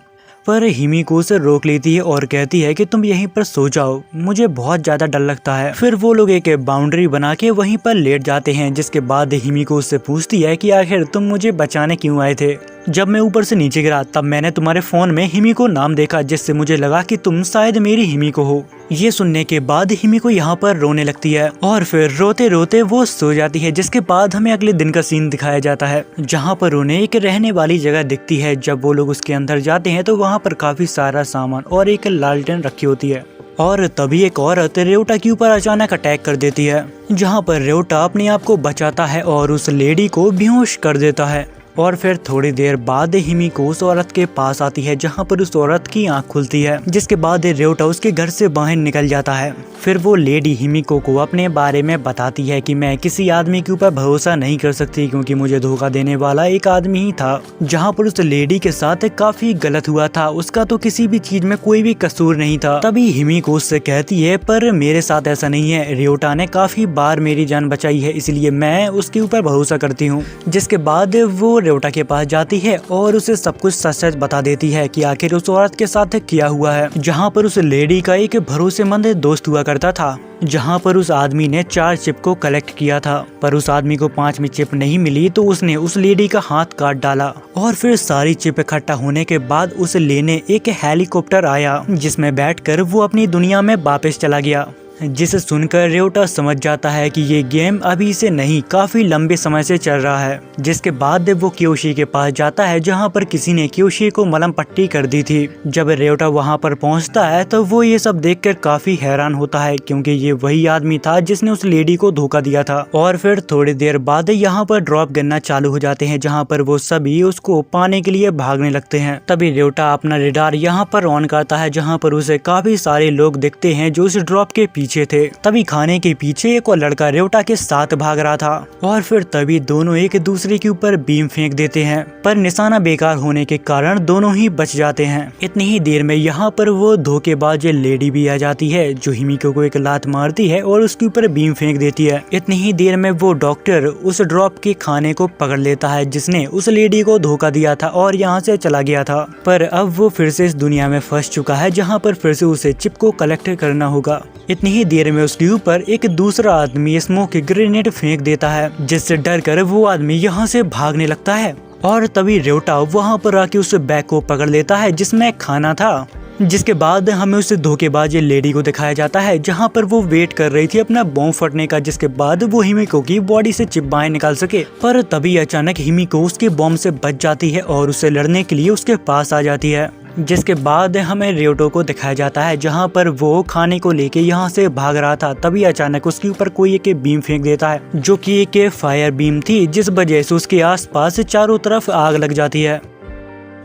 पर हिमिको उसे रोक लेती है और कहती है कि तुम यहीं पर सो जाओ, मुझे बहुत ज्यादा डर लगता है। फिर वो लोग एक बाउंड्री बना के वहीं पर लेट जाते हैं। जिसके बाद हिमिको उससे पूछती है कि आखिर तुम मुझे बचाने क्यों आए थे। जब मैं ऊपर से नीचे गिरा तब मैंने तुम्हारे फोन में हिमिको नाम देखा जिससे मुझे लगा कि तुम शायद मेरी हिमिको हो। ये सुनने के बाद हिमिको यहाँ पर रोने लगती है और फिर रोते रोते वो सो जाती है। जिसके बाद हमें अगले दिन का सीन दिखाया जाता है जहाँ पर उन्हें एक रहने वाली जगह दिखती है। जब वो लोग उसके अंदर जाते हैं तो वहाँ पर काफी सारा सामान और एक लालटेन रखी होती है और तभी एक औरत रेवटा के ऊपर अचानक अटैक कर देती है जहाँ पर रेवटा अपने आप को बचाता है और उस लेडी को बेहोश कर देता है। और फिर थोड़ी देर बाद हिमिको उस औरत के पास आती है जहाँ पर उस औरत की आंख खुलती है, जिसके बाद र्योटा उसके घर से बाहर निकल जाता है। फिर वो लेडी हिमिको को अपने बारे में बताती है कि मैं किसी आदमी के ऊपर भरोसा नहीं कर सकती क्योंकि मुझे धोखा देने वाला एक आदमी ही था। जहाँ पर उस लेडी के साथ काफी गलत हुआ था, उसका तो किसी भी चीज में कोई भी कसूर नहीं था। तभी हिमिको उससे कहती है पर मेरे साथ ऐसा नहीं है, र्योटा ने काफी बार मेरी जान बचाई है इसलिए मैं उसके ऊपर भरोसा करती हूँ। जिसके बाद वो र्योटा के पास जाती है और उसे सब कुछ सच सच बता देती है कि आखिर उस औरत के साथ क्या हुआ है। जहाँ पर उस लेडी का एक भरोसेमंद दोस्त हुआ करता था, जहाँ पर उस आदमी ने 4 चिप को कलेक्ट किया था, पर उस आदमी को 5वीं चिप नहीं मिली तो उसने उस लेडी का हाथ काट डाला। और फिर सारी चिप इकट्ठा होने के बाद उसे लेने एक हेलीकॉप्टर आया जिसमें बैठकर वो अपनी दुनिया में वापस चला गया। जिसे सुनकर र्योटा समझ जाता है कि ये गेम अभी से नहीं काफी लंबे समय से चल रहा है। जिसके बाद वो क्योशी के पास जाता है जहाँ पर किसी ने क्योशी को मलहम पट्टी कर दी थी। जब र्योटा वहाँ पर पहुँचता है तो वो ये सब देखकर काफी हैरान होता है क्योंकि ये वही आदमी था जिसने उस लेडी को धोखा दिया था। और फिर थोड़ी देर बाद यहाँ पर ड्रॉप गिरना चालू हो जाते हैं जहाँ पर वो सभी उसको पाने के लिए भागने लगते हैं। तभी र्योटा अपना रेडार यहाँ पर ऑन करता है जहाँ पर उसे काफी सारे लोग दिखते हैं जो उस ड्रॉप के पीछे थे। तभी खाने के पीछे एक और लड़का र्योटा के साथ भाग रहा था और फिर तभी दोनों एक दूसरे के ऊपर बीम फेंक देते हैं, पर निशाना बेकार होने के कारण दोनों ही बच जाते हैं। इतनी ही देर में यहाँ पर वो धोखेबाज लेडी भी आ जाती है जो हिमिको को एक लात मारती है और उसके ऊपर बीम फेंक देती है। इतनी ही देर में वो डॉक्टर उस ड्रॉप के खाने को पकड़ लेता है जिसने उस लेडी को धोखा दिया था और यहाँ से चला गया था। पर अब वो फिर से इस दुनिया में फंस चुका है जहाँ पर फिर से उसे चिप को कलेक्ट करना होगा। इतनी ही देर में उसके ऊपर एक दूसरा आदमी स्मोक ग्रेनेड फेंक देता है जिससे डर कर वो आदमी यहाँ से भागने लगता है। और तभी र्योटा वहाँ पर आके उस बैग को पकड़ लेता है जिसमें खाना था। जिसके बाद हमें उस धोखेबाज लेडी को दिखाया जाता है जहाँ पर वो वेट कर रही थी अपना बॉम्ब फटने का, जिसके बाद वो हिमिको की बॉडी से चिप बाहर निकाल सके। पर तभी अचानक हिमिको उसके बॉम्ब से बच जाती है और उससे लड़ने के लिए उसके पास आ जाती है। जिसके बाद हमें र्योटा को दिखाया जाता है जहाँ पर वो खाने को लेके यहाँ से भाग रहा था। तभी अचानक उसके ऊपर कोई एक बीम फेंक देता है जो कि एक फायर बीम थी, जिस वजह से उसके आसपास चारों तरफ आग लग जाती है।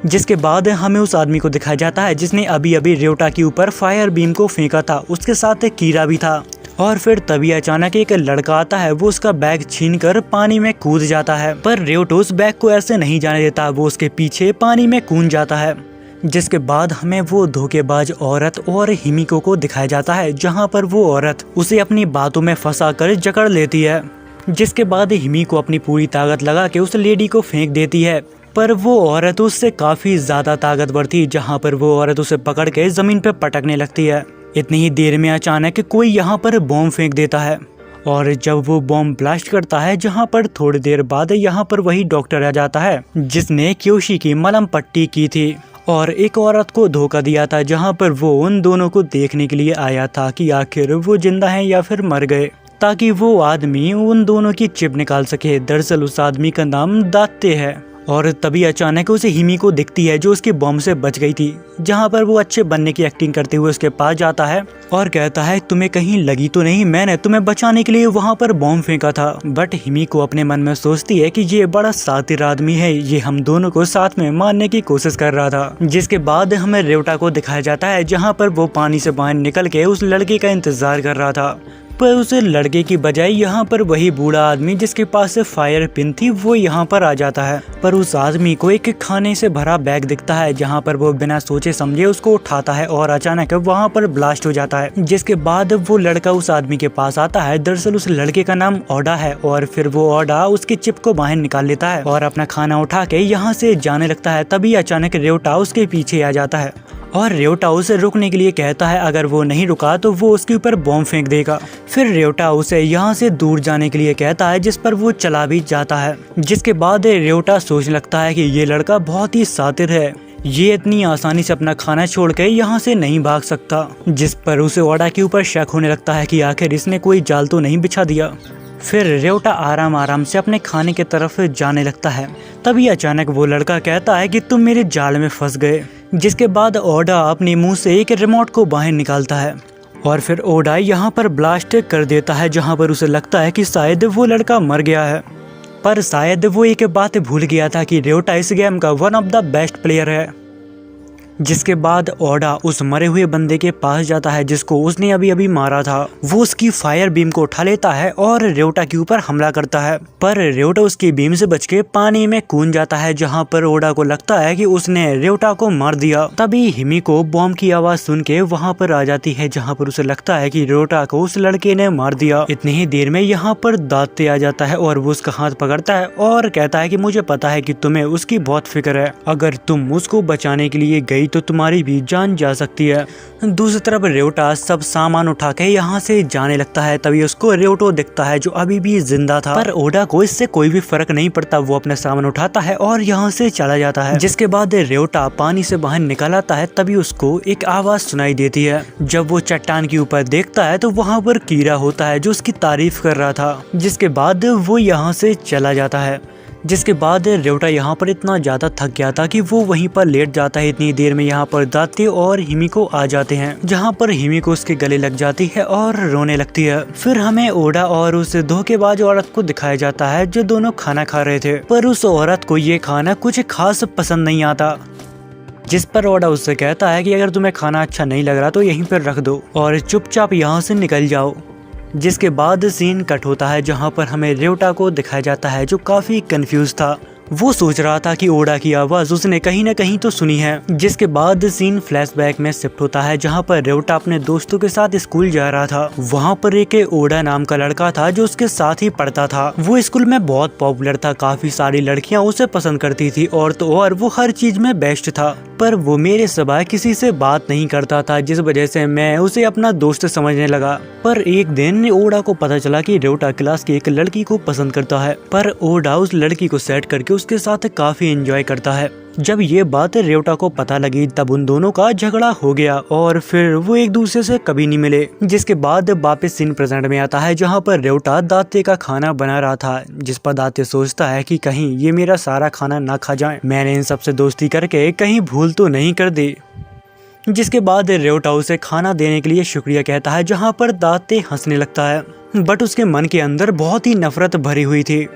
जिसके बाद हमें उस आदमी को दिखाया जाता है जिसने अभी अभी र्योटा के ऊपर फायर बीम को फेंका था, उसके साथ एक कीड़ा भी था। और फिर तभी अचानक एक लड़का आता है, वो उसका बैग छीनकर पानी में कूद जाता है, पर र्योटा उस बैग को ऐसे नहीं जाने देता, वो उसके पीछे पानी में कूद जाता है। जिसके बाद हमें वो धोखेबाज औरत और हिमिको को दिखाया जाता है जहाँ पर वो औरत उसे अपनी बातों में फंसाकर जकड़ लेती है। जिसके बाद हिमिको अपनी पूरी ताकत लगा के उस लेडी को फेंक देती है, पर वो औरत उससे काफी ज्यादा ताकतवर थी जहाँ पर वो औरत उसे पकड़ के जमीन पर पटकने लगती है। इतनी ही देर में अचानक कोई यहाँ पर बॉम्ब फेंक देता है और जब वो बॉम्ब ब्लास्ट करता है जहाँ पर थोड़ी देर बाद यहाँ पर वही डॉक्टर आ जाता है जिसने क्योशी की मलहम पट्टी की थी और एक औरत को धोखा दिया था, जहाँ पर वो उन दोनों को देखने के लिए आया था कि आखिर वो जिंदा हैं या फिर मर गए, ताकि वो आदमी उन दोनों की चिप निकाल सके। दरअसल उस आदमी का नाम दाते है। और तभी अचानक उसे हिमिको दिखती है जो उसके बॉम्ब से बच गई थी, जहाँ पर वो अच्छे बनने की एक्टिंग करते हुए उसके पास जाता है और कहता है तुम्हें कहीं लगी तो नहीं, मैंने तुम्हें बचाने के लिए वहाँ पर बॉम्ब फेंका था। बट हिमिको अपने मन में सोचती है कि ये बड़ा शातिर आदमी है, ये हम दोनों को साथ में मारने की कोशिश कर रहा था। जिसके बाद हमें र्योटा को दिखाया जाता है जहाँ पर वो पानी से बाहर निकल के उस लड़के का इंतजार कर रहा था, पर उस लड़के की बजाय यहाँ पर वही बूढ़ा आदमी जिसके पास से फायर पिन थी वो यहाँ पर आ जाता है। पर उस आदमी को एक खाने से भरा बैग दिखता है जहाँ पर वो बिना सोचे समझे उसको उठाता है और अचानक वहाँ पर ब्लास्ट हो जाता है। जिसके बाद वो लड़का उस आदमी के पास आता है। दरअसल उस लड़के का नाम ओडा है और फिर वो ओडा उसकी चिप को बाहर निकाल लेता है और अपना खाना उठा के यहाँ से जाने लगता है। तभी अचानक र्योटा उसके पीछे आ जाता है और र्योटा उसे रुकने के लिए कहता है, अगर वो नहीं रुका तो वो उसके ऊपर बॉम्ब फेंक देगा। फिर र्योटा उसे यहाँ से दूर जाने के लिए कहता है, जिस पर वो चला भी जाता है। जिसके बाद र्योटा सोचने लगता है कि ये लड़का बहुत ही शातिर है, ये इतनी आसानी से अपना खाना छोड़ के यहाँ से नहीं भाग सकता। जिस पर उसे ओडा के ऊपर शक होने लगता है कि आखिर इसने कोई जाल तो नहीं बिछा दिया। फिर र्योटा आराम आराम से अपने खाने की तरफ जाने लगता है। तभी अचानक वो लड़का कहता है कि तुम मेरे जाल में फंस गए। जिसके बाद ओडा अपने मुंह से एक रिमोट को बाहर निकालता है और फिर ओडा यहाँ पर ब्लास्ट कर देता है, जहाँ पर उसे लगता है कि शायद वो लड़का मर गया है। पर शायद वो एक बात भूल गया था कि र्योटा इस गेम का one of the best player है। जिसके बाद ओडा उस मरे हुए बंदे के पास जाता है जिसको उसने अभी अभी मारा था। वो उसकी फायर बीम को उठा लेता है और र्योटा के ऊपर हमला करता है, पर र्योटा उसकी बीम से बच के पानी में कूद जाता है, जहाँ पर ओडा को लगता है कि उसने र्योटा को मार दिया। तभी हिमिको बॉम्ब की आवाज सुन के वहाँ पर आ जाती है, जहाँ पर उसे लगता है कि र्योटा को उस लड़के ने मार दिया। इतनी ही देर में यहाँ पर दाते आ जाता है और वो उसका हाथ पकड़ता है और कहता है कि मुझे पता है कि तुम्हें उसकी बहुत फिक्र है, अगर तुम उसको बचाने के लिए गई तो तुम्हारी भी जान जा सकती है। दूसरी तरफ र्योटा सब सामान उठा के यहाँ से जाने लगता है। तभी उसको र्योटो दिखता है जो अभी भी जिंदा था, पर ओडा को इससे कोई भी फर्क नहीं पड़ता। वो अपने सामान उठाता है और यहाँ से चला जाता है। जिसके बाद र्योटा पानी से बाहर निकल आता है। तभी उसको एक आवाज सुनाई देती है। जब वो चट्टान के ऊपर देखता है तो वहाँ पर कीड़ा होता है जो उसकी तारीफ कर रहा था। जिसके बाद वो यहाँ से चला जाता है। जिसके बाद र्योटा यहाँ पर इतना ज़्यादा थक गया था कि वो वहीं पर लेट जाता है। इतनी देर में यहाँ पर दाते और हिमिको आ जाते हैं, जहाँ पर हिमिको उसके गले लग जाती है और रोने लगती है। फिर हमें ओडा और उस धोखेबाज औरत को दिखाया जाता है जो दोनों खाना खा रहे थे, पर उस औरत को ये खाना कुछ खास पसंद नहीं आता। जिस पर ओडा उससे कहता है कि अगर तुम्हें खाना अच्छा नहीं लग रहा तो यहीं पर रख दो और चुपचाप यहाँ से निकल जाओ। जिसके बाद सीन कट होता है, जहाँ पर हमें र्योटा को दिखाया जाता है जो काफी कंफ्यूज था। वो सोच रहा था कि ओडा की आवाज उसने कहीं न कहीं तो सुनी है। जिसके बाद सीन फ्लैशबैक में शिफ्ट होता है, जहाँ पर र्योटा अपने दोस्तों के साथ स्कूल जा रहा था। वहाँ पर एक ओडा नाम का लड़का था जो उसके साथ ही पढ़ता था। वो स्कूल में बहुत पॉपुलर था, काफी सारी लड़कियां उसे पसंद करती थी और वो हर चीज में बेस्ट था। पर वो मेरे सिवाय किसी से बात नहीं करता था, जिस वजह से मैं उसे अपना दोस्त समझने लगा। पर एक दिन ओडा को पता चला कि र्योटा क्लास की एक लड़की को पसंद करता है, पर ओडा उस लड़की को सेट करके उसके साथ काफी एंजॉय करता है। जब ये बात र्योटा को पता लगी तब उन दोनों का झगड़ा हो गया और फिर वो एक दूसरे से कभी नहीं मिले। जिसके बाद वापस सीन प्रेजेंट में आता है, जहाँ पर र्योटा दाते का खाना बना रहा था, जिस पर दाते सोचता है कि कहीं ये मेरा सारा खाना ना खा जाए, मैंने इन सबसे दोस्ती करके कहीं भूल तो नहीं कर दी। जिसके बाद र्योटा उसे खाना देने के लिए शुक्रिया कहता है, जहाँ पर दाते हंसने लगता है, बट उसके मन के अंदर बहुत ही नफरत भरी हुई थी।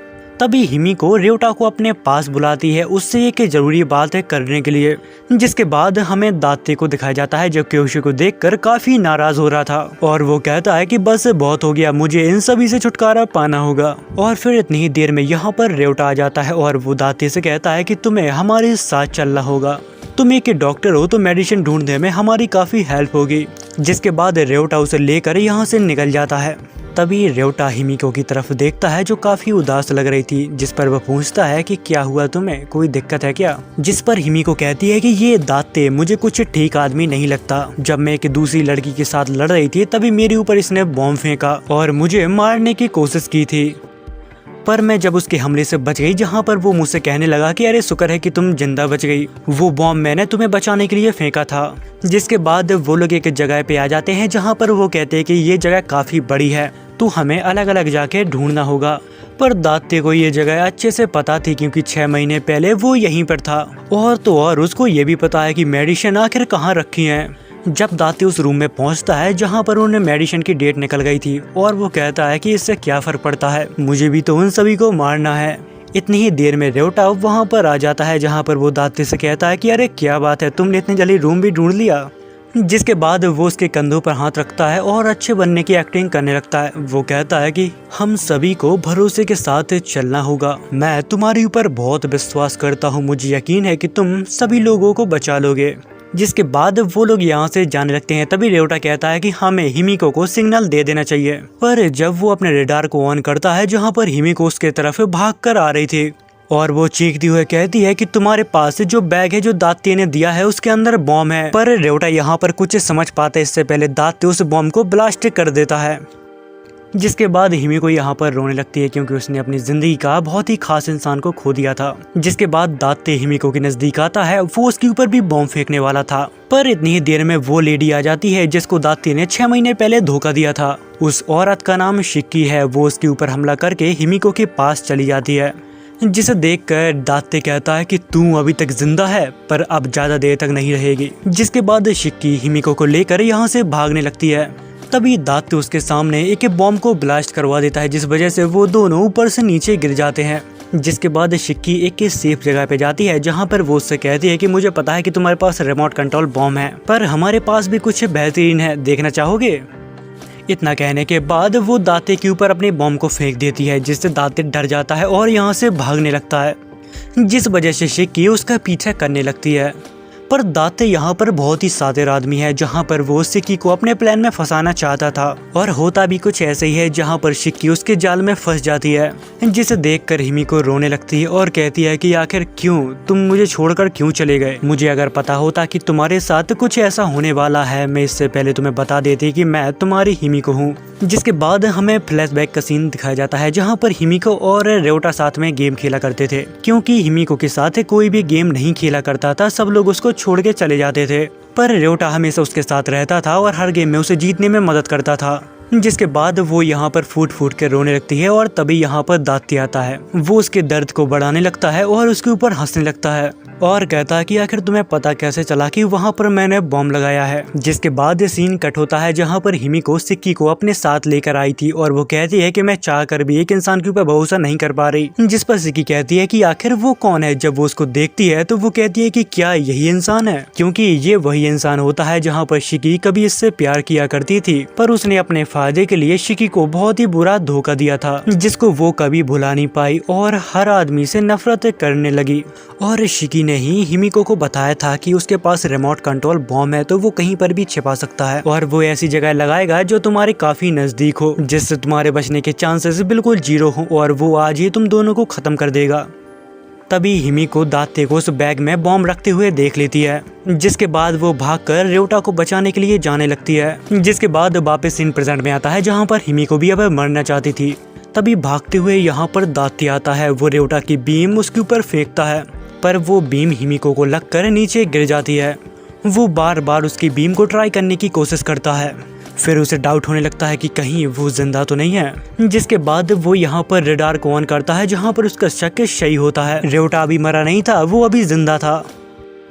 तभी हिमिको र्योटा को अपने पास बुलाती है, उससे एक जरूरी बात है करने के लिए। जिसके बाद हमें दाते को दिखाया जाता है जो क्योशी को देखकर काफी नाराज हो रहा था और वो कहता है कि बस बहुत हो गया, मुझे इन सभी से छुटकारा पाना होगा। और फिर इतनी ही देर में यहाँ पर र्योटा आ जाता है और वो दाते से कहता है कि तुम्हें हमारे साथ चलना होगा, तुम एक डॉक्टर हो तो मेडिसिन ढूंढने में हमारी काफी हेल्प होगी। जिसके बाद र्योटा उसे लेकर यहाँ से निकल जाता है। तभी र्योटा हिमिको की तरफ देखता है जो काफी उदास लग रही थी, जिस पर वह पूछता है कि क्या हुआ तुम्हें, कोई दिक्कत है क्या? जिस पर हिमिको कहती है कि ये दाते मुझे कुछ ठीक आदमी नहीं लगता। जब मैं एक दूसरी लड़की के साथ लड़ रही थी तभी मेरे ऊपर इसने बॉम्ब फेंका और मुझे मारने की कोशिश की थी, पर मैं जब उसके हमले से बच गई, जहाँ पर वो मुझसे कहने लगा कि अरे शुक्र है कि तुम जिंदा बच गई, वो बॉम्ब मैंने तुम्हें बचाने के लिए फेंका था। जिसके बाद वो लोग एक जगह पे आ जाते हैं, जहाँ पर वो कहते हैं कि ये जगह काफी बड़ी है तो हमें अलग अलग जाके ढूंढना होगा। पर दाते को ये जगह अच्छे से पता थी क्योंकि 6 महीने पहले वो यहीं पर था और तो और उसको ये भी पता है कि मेडिसिन आखिर कहाँ रखी हैं। जब दाते उस रूम में पहुंचता है जहां पर उन्हें मेडिसिन की डेट निकल गई थी और वो कहता है कि इससे क्या फर्क पड़ता है, मुझे भी तो उन सभी को मारना है। इतनी ही देर में र्योटा वहां पर आ जाता है, जहां पर वो दाते से कहता है कि अरे क्या बात है, तुमने इतनी जल्दी रूम भी ढूंढ लिया। जिसके बाद वो उसके कंधों पर हाथ रखता है और अच्छे बनने की एक्टिंग करने लगता है। वो कहता है कि हम सभी को भरोसे के साथ चलना होगा, मैं तुम्हारे ऊपर बहुत विश्वास करता हूँ, मुझे यकीन है कि तुम सभी लोगों को बचा लोगे। जिसके बाद वो लोग यहाँ से जाने लगते हैं। तभी र्योटा कहता है कि हमें हिमिको को सिग्नल दे देना चाहिए, पर जब वो अपने रेडार को ऑन करता है जहाँ पर हिमिको उसके तरफ भागकर आ रही थी और वो चीखती हुए कहती है कि तुम्हारे पास जो बैग है जो दाते ने दिया है उसके अंदर बॉम्ब है। पर र्योटा यहाँ पर कुछ समझ पाते इससे पहले दाते उस बॉम्ब को ब्लास्ट कर देता है। जिसके बाद हिमिको यहाँ पर रोने लगती है क्योंकि उसने अपनी जिंदगी का बहुत ही खास इंसान को खो दिया था। जिसके बाद दाते हिमिको के नजदीक आता है, वो उसके ऊपर भी बॉम्ब फेंकने वाला था, पर इतनी ही देर में वो लेडी आ जाती है जिसको दाते ने 6 महीने पहले धोखा दिया था। उस औरत का नाम शिक्की है। वो उसके ऊपर हमला करके हिमिको के पास चली जाती है, जिसे देखकर दाते कहता है कि तू अभी तक जिंदा है पर अब ज्यादा देर तक नहीं रहेगी। जिसके बाद शिक्की हिमिको को लेकर यहाँ से भागने लगती है। तभी दाते उसके सामने एक बॉम्ब को ब्लास्ट करवा देता है, जिस वजह से वो दोनों ऊपर से नीचे गिर जाते हैं। जिसके बाद शिक्की एक सेफ जगह पे जाती है जहाँ पर वो उससे कहती है कि मुझे पता है कि तुम्हारे पास रिमोट कंट्रोल बॉम्ब है, पर हमारे पास भी कुछ बेहतरीन है, देखना चाहोगे? इतना कहने के बाद वो दाते के ऊपर अपनी बॉम्ब को फेंक देती है, जिससे दाते डर जाता है और यहाँ से भागने लगता है, जिस वजह से शिक्की उसका पीछा करने लगती है। पर दाते यहाँ पर बहुत ही सादेर आदमी है, जहाँ पर वो शिक्की को अपने प्लान में फंसाना चाहता था, और होता भी कुछ ऐसे ही है जहाँ पर शिक्की उसके जाल में फंस जाती है, जिसे देखकर हिमिको रोने लगती है और कहती है कि आखिर क्यों तुम मुझे छोड़कर क्यों चले गए? मुझे अगर पता होता कि तुम्हारे साथ कुछ ऐसा होने वाला है, मैं इससे पहले तुम्हें बता देती कि मैं तुम्हारी हिमिको हूँ। जिसके बाद हमें फ्लैशबैक का सीन दिखाया जाता है जहाँ पर हिमिको और रेवटा साथ में गेम खेला करते थे। क्योंकि हिमिको के साथ कोई भी गेम नहीं खेला करता था, सब लोग उसको छोड़ के चले जाते थे, पर रेवटा हमेशा उसके साथ रहता था और हर गेम में उसे जीतने में मदद करता था। जिसके बाद वो यहाँ पर फूट फूट के रोने लगती है और तभी यहाँ पर दाते आता है। वो उसके दर्द को बढ़ाने लगता है और उसके ऊपर हंसने लगता है और कहता है कि आखिर तुम्हें पता कैसे चला कि वहाँ पर मैंने बॉम्ब लगाया है। जिसके बाद सीन कट होता है जहाँ पर हिमिको शिक्की को अपने साथ लेकर आई थी और वो कहती है कि मैं चाह कर भी एक इंसान के ऊपर भरोसा नहीं कर पा रही। जिस पर शिक्की कहती है कि आखिर वो कौन है। जब वो उसको देखती है तो वो कहती है कि क्या यही इंसान है, क्योंकि ये वही इंसान होता है जहाँ पर शिक्की कभी इससे प्यार किया करती थी, पर उसने अपने फायदे के लिए शिक्की को बहुत ही बुरा धोखा दिया था, जिसको वो कभी भुला नहीं पाई और हर आदमी से नफरत करने लगी। और शिक्की ने ही हिमिको को बताया था कि उसके पास रिमोट कंट्रोल बॉम्ब है, तो वो कहीं पर भी छिपा सकता है और वो ऐसी जगह लगाएगा जो तुम्हारे काफी नजदीक हो, जिससे तुम्हारे बचने के चांसेस बिल्कुल 0 हो, और वो आज ही तुम दोनों को खत्म कर देगा। तभी हिमिको दाते को उस बैग में बॉम्ब रखते हुए देख लेती है, जिसके बाद वो भागकर रेवटा को बचाने के लिए जाने लगती है। जिसके बाद वापस सीन प्रेजेंट में आता है जहाँ पर हिमिको भी अब मरना चाहती थी। तभी भागते हुए यहाँ पर दाते आता है, वो रेवटा की बीम उसके ऊपर फेंकता है, पर वो बीम हिमिको को लगकर नीचे गिर जाती है। वो बार बार उसकी बीम को ट्राई करने की कोशिश करता है, फिर उसे डाउट होने लगता है कि कहीं वो जिंदा तो नहीं है। जिसके बाद वो यहाँ पर रेडार को ऑन करता है, जहाँ पर उसका शक सही होता है, रेवटा अभी मरा नहीं था, वो अभी जिंदा था।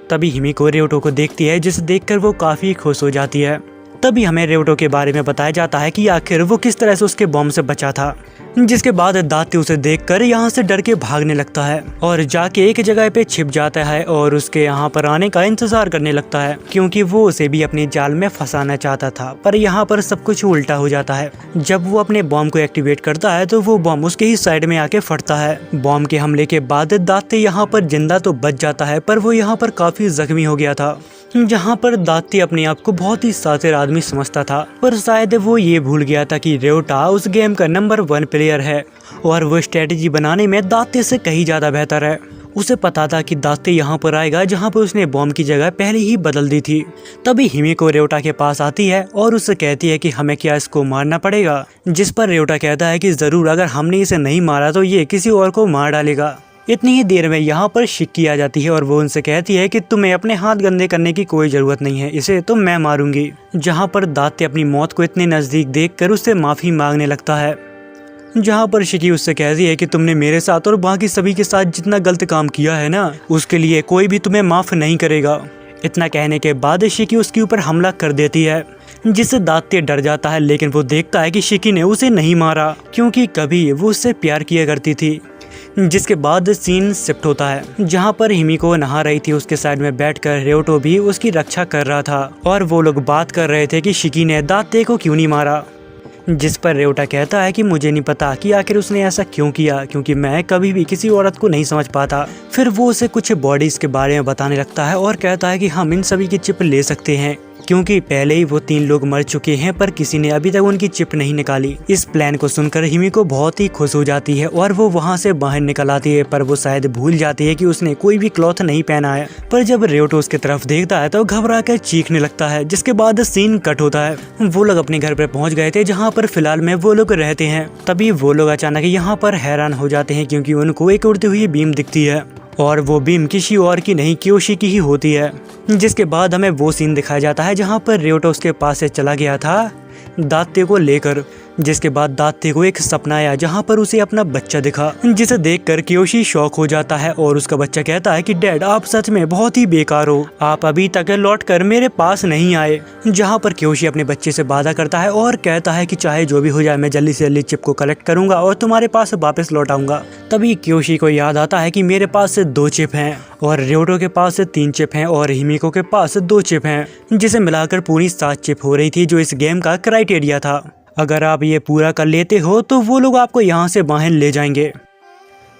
तभी हिमिको रेवटो को देखती है, जिसे देखकर वो काफी खुश हो जाती है। तभी हमें रेवटो के बारे में बताया जाता है कि आखिर वो किस तरह से उसके बॉम्ब से बचा था। जिसके बाद दाते उसे देखकर यहाँ से डर के भागने लगता है और जाके एक जगह पे छिप जाता है और उसके यहाँ पर आने का इंतजार करने लगता है, क्योंकि वो उसे भी अपने जाल में फंसाना चाहता था। पर यहाँ पर सब कुछ उल्टा हो जाता है। जब वो अपने बॉम्ब को एक्टिवेट करता है तो वो बॉम्ब उसके ही साइड में आके फटता है। बॉम्ब के हमले के बाद दाते यहाँ पर जिंदा तो बच जाता है, पर वो यहाँ पर काफी जख्मी हो गया था। जहाँ पर दाते अपने आप को बहुत ही सातिर आदमी समझता था, पर शायद वो ये भूल गया था कि रेवटा उस गेम का नंबर 1 प्लेयर है और वो स्ट्रेटेजी बनाने में दाते से कहीं ज्यादा बेहतर है। उसे पता था कि दाते यहाँ पर आएगा जहाँ पर उसने बॉम्ब की जगह पहले ही बदल दी थी। तभी हिमिको रेवटा के पास आती है और उससे कहती है कि हमें क्या इसको मारना पड़ेगा। जिस पर रेवटा कहता है कि जरूर, अगर हमने इसे नहीं मारा तो ये किसी और को मार डालेगा। इतनी ही देर में यहाँ पर शिक्की आ जाती है और वो उनसे कहती है कि तुम्हें अपने हाथ गंदे करने की कोई जरूरत नहीं है, इसे तो मैं मारूंगी। जहाँ पर दाते अपनी मौत को इतने नजदीक देखकर उससे माफी मांगने लगता है, जहाँ पर शिक्की उससे कहती है कि तुमने मेरे साथ और बाकी सभी के साथ जितना गलत काम किया है ना, उसके लिए कोई भी तुम्हें माफ नहीं करेगा। इतना कहने के बाद शिक्की उसके ऊपर हमला कर देती है, जिससे दाते डर जाता है, लेकिन वो देखता है कि शिक्की ने उसे नहीं मारा, क्योंकि कभी वो उससे प्यार किया करती थी। जिसके बाद सीन शिफ्ट होता है, जहाँ पर हिमिको नहा रही थी, उसके साइड में बैठकर रेवटो भी उसकी रक्षा कर रहा था और वो लोग बात कर रहे थे कि शिक्की ने दाते को क्यों नहीं मारा। जिस पर रेवटा कहता है कि मुझे नहीं पता कि आखिर उसने ऐसा क्यों किया, क्योंकि मैं कभी भी किसी औरत को नहीं समझ पाता। फिर वो उसे कुछ बॉडीज के बारे में बताने लगता है और कहता है कि हम इन सभी की चिप ले सकते हैं, क्योंकि पहले ही वो 3 लोग मर चुके हैं, पर किसी ने अभी तक उनकी चिप नहीं निकाली। इस प्लान को सुनकर हिमिको बहुत ही खुश हो जाती है और वो वहाँ से बाहर निकल आती है, पर वो शायद भूल जाती है कि उसने कोई भी क्लॉथ नहीं पहना है। पर जब रेवटो उसके तरफ देखता है तो घबरा कर चीखने लगता है। जिसके बाद सीन कट होता है। वो लोग अपने घर पर पहुँच गए थे, जहाँ पर फिलहाल में वो लोग रहते हैं। तभी वो लोग अचानक यहाँ पर हैरान हो जाते हैं, क्योंकि उनको एक उड़ती हुई बीम दिखती है और वो बीम किसी और की नहीं, क्योशी की ही होती है। जिसके बाद हमें वो सीन दिखाया जाता है जहाँ पर रेवटो उसके पास से चला गया था, दात्ते को लेकर। जिसके बाद दात्ते को एक सपना आया जहाँ पर उसे अपना बच्चा दिखा, जिसे देखकर कियोशी शॉक हो जाता है और उसका बच्चा कहता है कि डैड आप सच में बहुत ही बेकार हो, आप अभी तक लौटकर मेरे पास नहीं आए। जहाँ पर कियोशी अपने बच्चे से वादा करता है और कहता है कि चाहे जो भी हो जाए मैं जल्दी से जल्दी चिप को कलेक्ट करूंगा और तुम्हारे पास वापस लौट आऊंगा। तभी कियोशी को याद आता है कि मेरे पास 2 चिप हैं और रियोटो के पास 3 चिप हैं और हिमिको के पास 2 चिप हैं, जिसे मिलाकर पूरी 7 चिप हो रही थी जो इस गेम का क्राइटेरिया था। अगर आप ये पूरा कर लेते हो तो वो लोग आपको यहाँ से बाहर ले जाएंगे।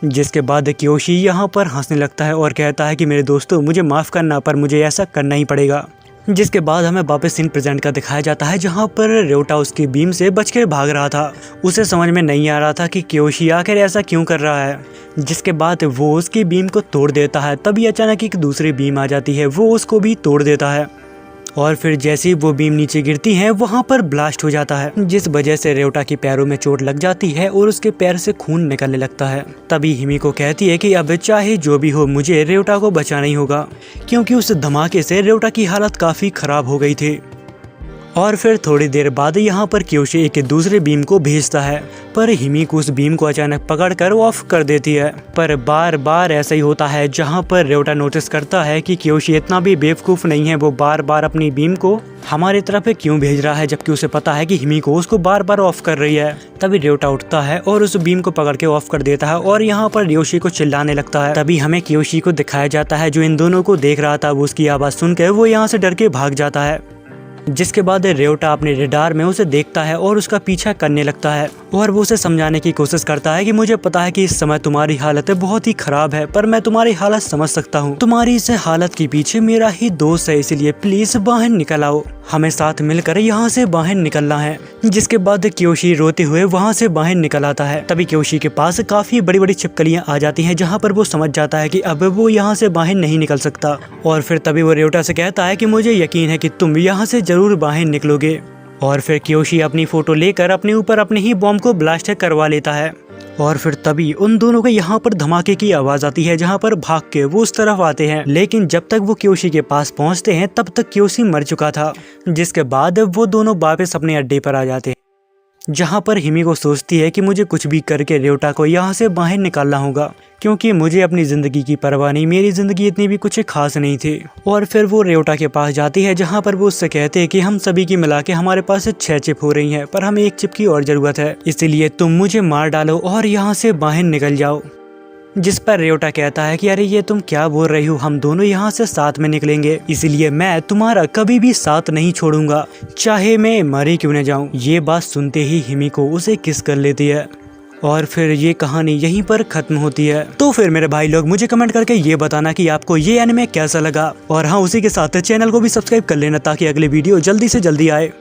जिसके बाद कियोशी यहाँ पर हंसने लगता है और कहता है कि मेरे दोस्तों मुझे माफ़ करना, पर मुझे ऐसा करना ही पड़ेगा। जिसके बाद हमें वापस सीन प्रेजेंट का दिखाया जाता है जहाँ पर रियोटा उसकी बीम से बचकर भाग रहा था। उसे समझ में नहीं आ रहा था कि कियोशी आखिर ऐसा क्यों कर रहा है। जिसके बाद वो उसकी बीम को तोड़ देता है। तभी अचानक एक दूसरी बीम आ जाती है, वो उसको भी तोड़ देता है और फिर जैसे ही वो बीम नीचे गिरती है वहाँ पर ब्लास्ट हो जाता है, जिस वजह से रियोटा के पैरों में चोट लग जाती है और उसके पैर से खून निकलने लगता है। तभी हिमिको कहती है कि अब चाहे जो भी हो मुझे रियोटा को बचाना ही होगा, क्योंकि उस धमाके से रियोटा की हालत काफी खराब हो गई थी। और फिर थोड़ी देर बाद यहाँ पर कियोशी एक दूसरे बीम को भेजता है, पर हिमिको उस बीम को अचानक पकड़कर ऑफ कर देती है। पर बार बार ऐसा ही होता है जहाँ पर रियोटा नोटिस करता है कि कियोशी इतना भी बेवकूफ़ नहीं है, वो बार बार अपनी बीम को हमारी तरफ क्यों भेज रहा है, जबकि उसे पता है कि हिमिको उसको बार बार ऑफ कर रही है। तभी रियोटा उठता है और उस बीम को पकड़ के ऑफ कर देता है और यहाँ पर कियोशी को चिल्लाने लगता है। तभी हमें कियोशी को दिखाया जाता है जो इन दोनों को देख रहा था। वो उसकी आवाज़ सुनकर वो यहाँ से डर के भाग जाता है। जिसके बाद रियोटा अपने रडार में उसे देखता है और उसका पीछा करने लगता है और वो उसे समझाने की कोशिश करता है कि मुझे पता है कि इस समय तुम्हारी हालत बहुत ही खराब है, पर मैं तुम्हारी हालत समझ सकता हूँ। तुम्हारी इस हालत के पीछे मेरा ही दोस्त है, इसलिए प्लीज बाहर निकल आओ, हमें साथ मिलकर यहाँ से बाहर निकलना है। जिसके बाद कियोशी रोते हुए वहाँ से बाहर निकल आता है। तभी कियोशी के पास काफी बड़ी बड़ी छिपकलियाँ आ जाती हैं, जहाँ पर वो समझ जाता है कि अब वो यहाँ से बाहर नहीं निकल सकता। और फिर तभी वो रियोटा से कहता है कि मुझे यकीन है कि तुम यहाँ से जरूर बाहर निकलोगे। और फिर कियोशी अपनी फोटो लेकर अपने ऊपर अपने ही बॉम्ब को ब्लास्ट करवा लेता है। और फिर तभी उन दोनों के यहाँ पर धमाके की आवाज आती है, जहाँ पर भाग के वो उस तरफ आते हैं। लेकिन जब तक वो कियोशी के पास पहुँचते हैं तब तक कियोशी मर चुका था। जिसके बाद वो दोनों वापस अपने अड्डे पर आ जाते हैं, जहाँ पर हिमिको सोचती है कि मुझे कुछ भी करके रियोटा को यहाँ से बाहर निकालना होगा, क्योंकि मुझे अपनी ज़िंदगी की परवाह नहीं, मेरी ज़िंदगी इतनी भी कुछ खास नहीं थी। और फिर वो रियोटा के पास जाती है, जहाँ पर वो उससे कहते हैं कि हम सभी की मिला के हमारे पास 6 चिप हो रही हैं, पर हमें 1 चिप की और ज़रूरत है, इसलिए तुम मुझे मार डालो और यहाँ से बाहर निकल जाओ। जिस पर रियोटा कहता है कि अरे ये तुम क्या बोल रही हो, हम दोनों यहाँ से साथ में निकलेंगे, इसलिए मैं तुम्हारा कभी भी साथ नहीं छोड़ूंगा, चाहे मैं मरे क्यों न जाऊं। ये बात सुनते ही हिमिको उसे किस कर लेती है और फिर ये कहानी यहीं पर खत्म होती है। तो फिर मेरे भाई लोग मुझे कमेंट करके ये बताना कि आपको ये एनिमे कैसा लगा, और हाँ उसी के साथ चैनल को भी सब्सक्राइब कर लेना ताकि अगली वीडियो जल्दी से जल्दी आए।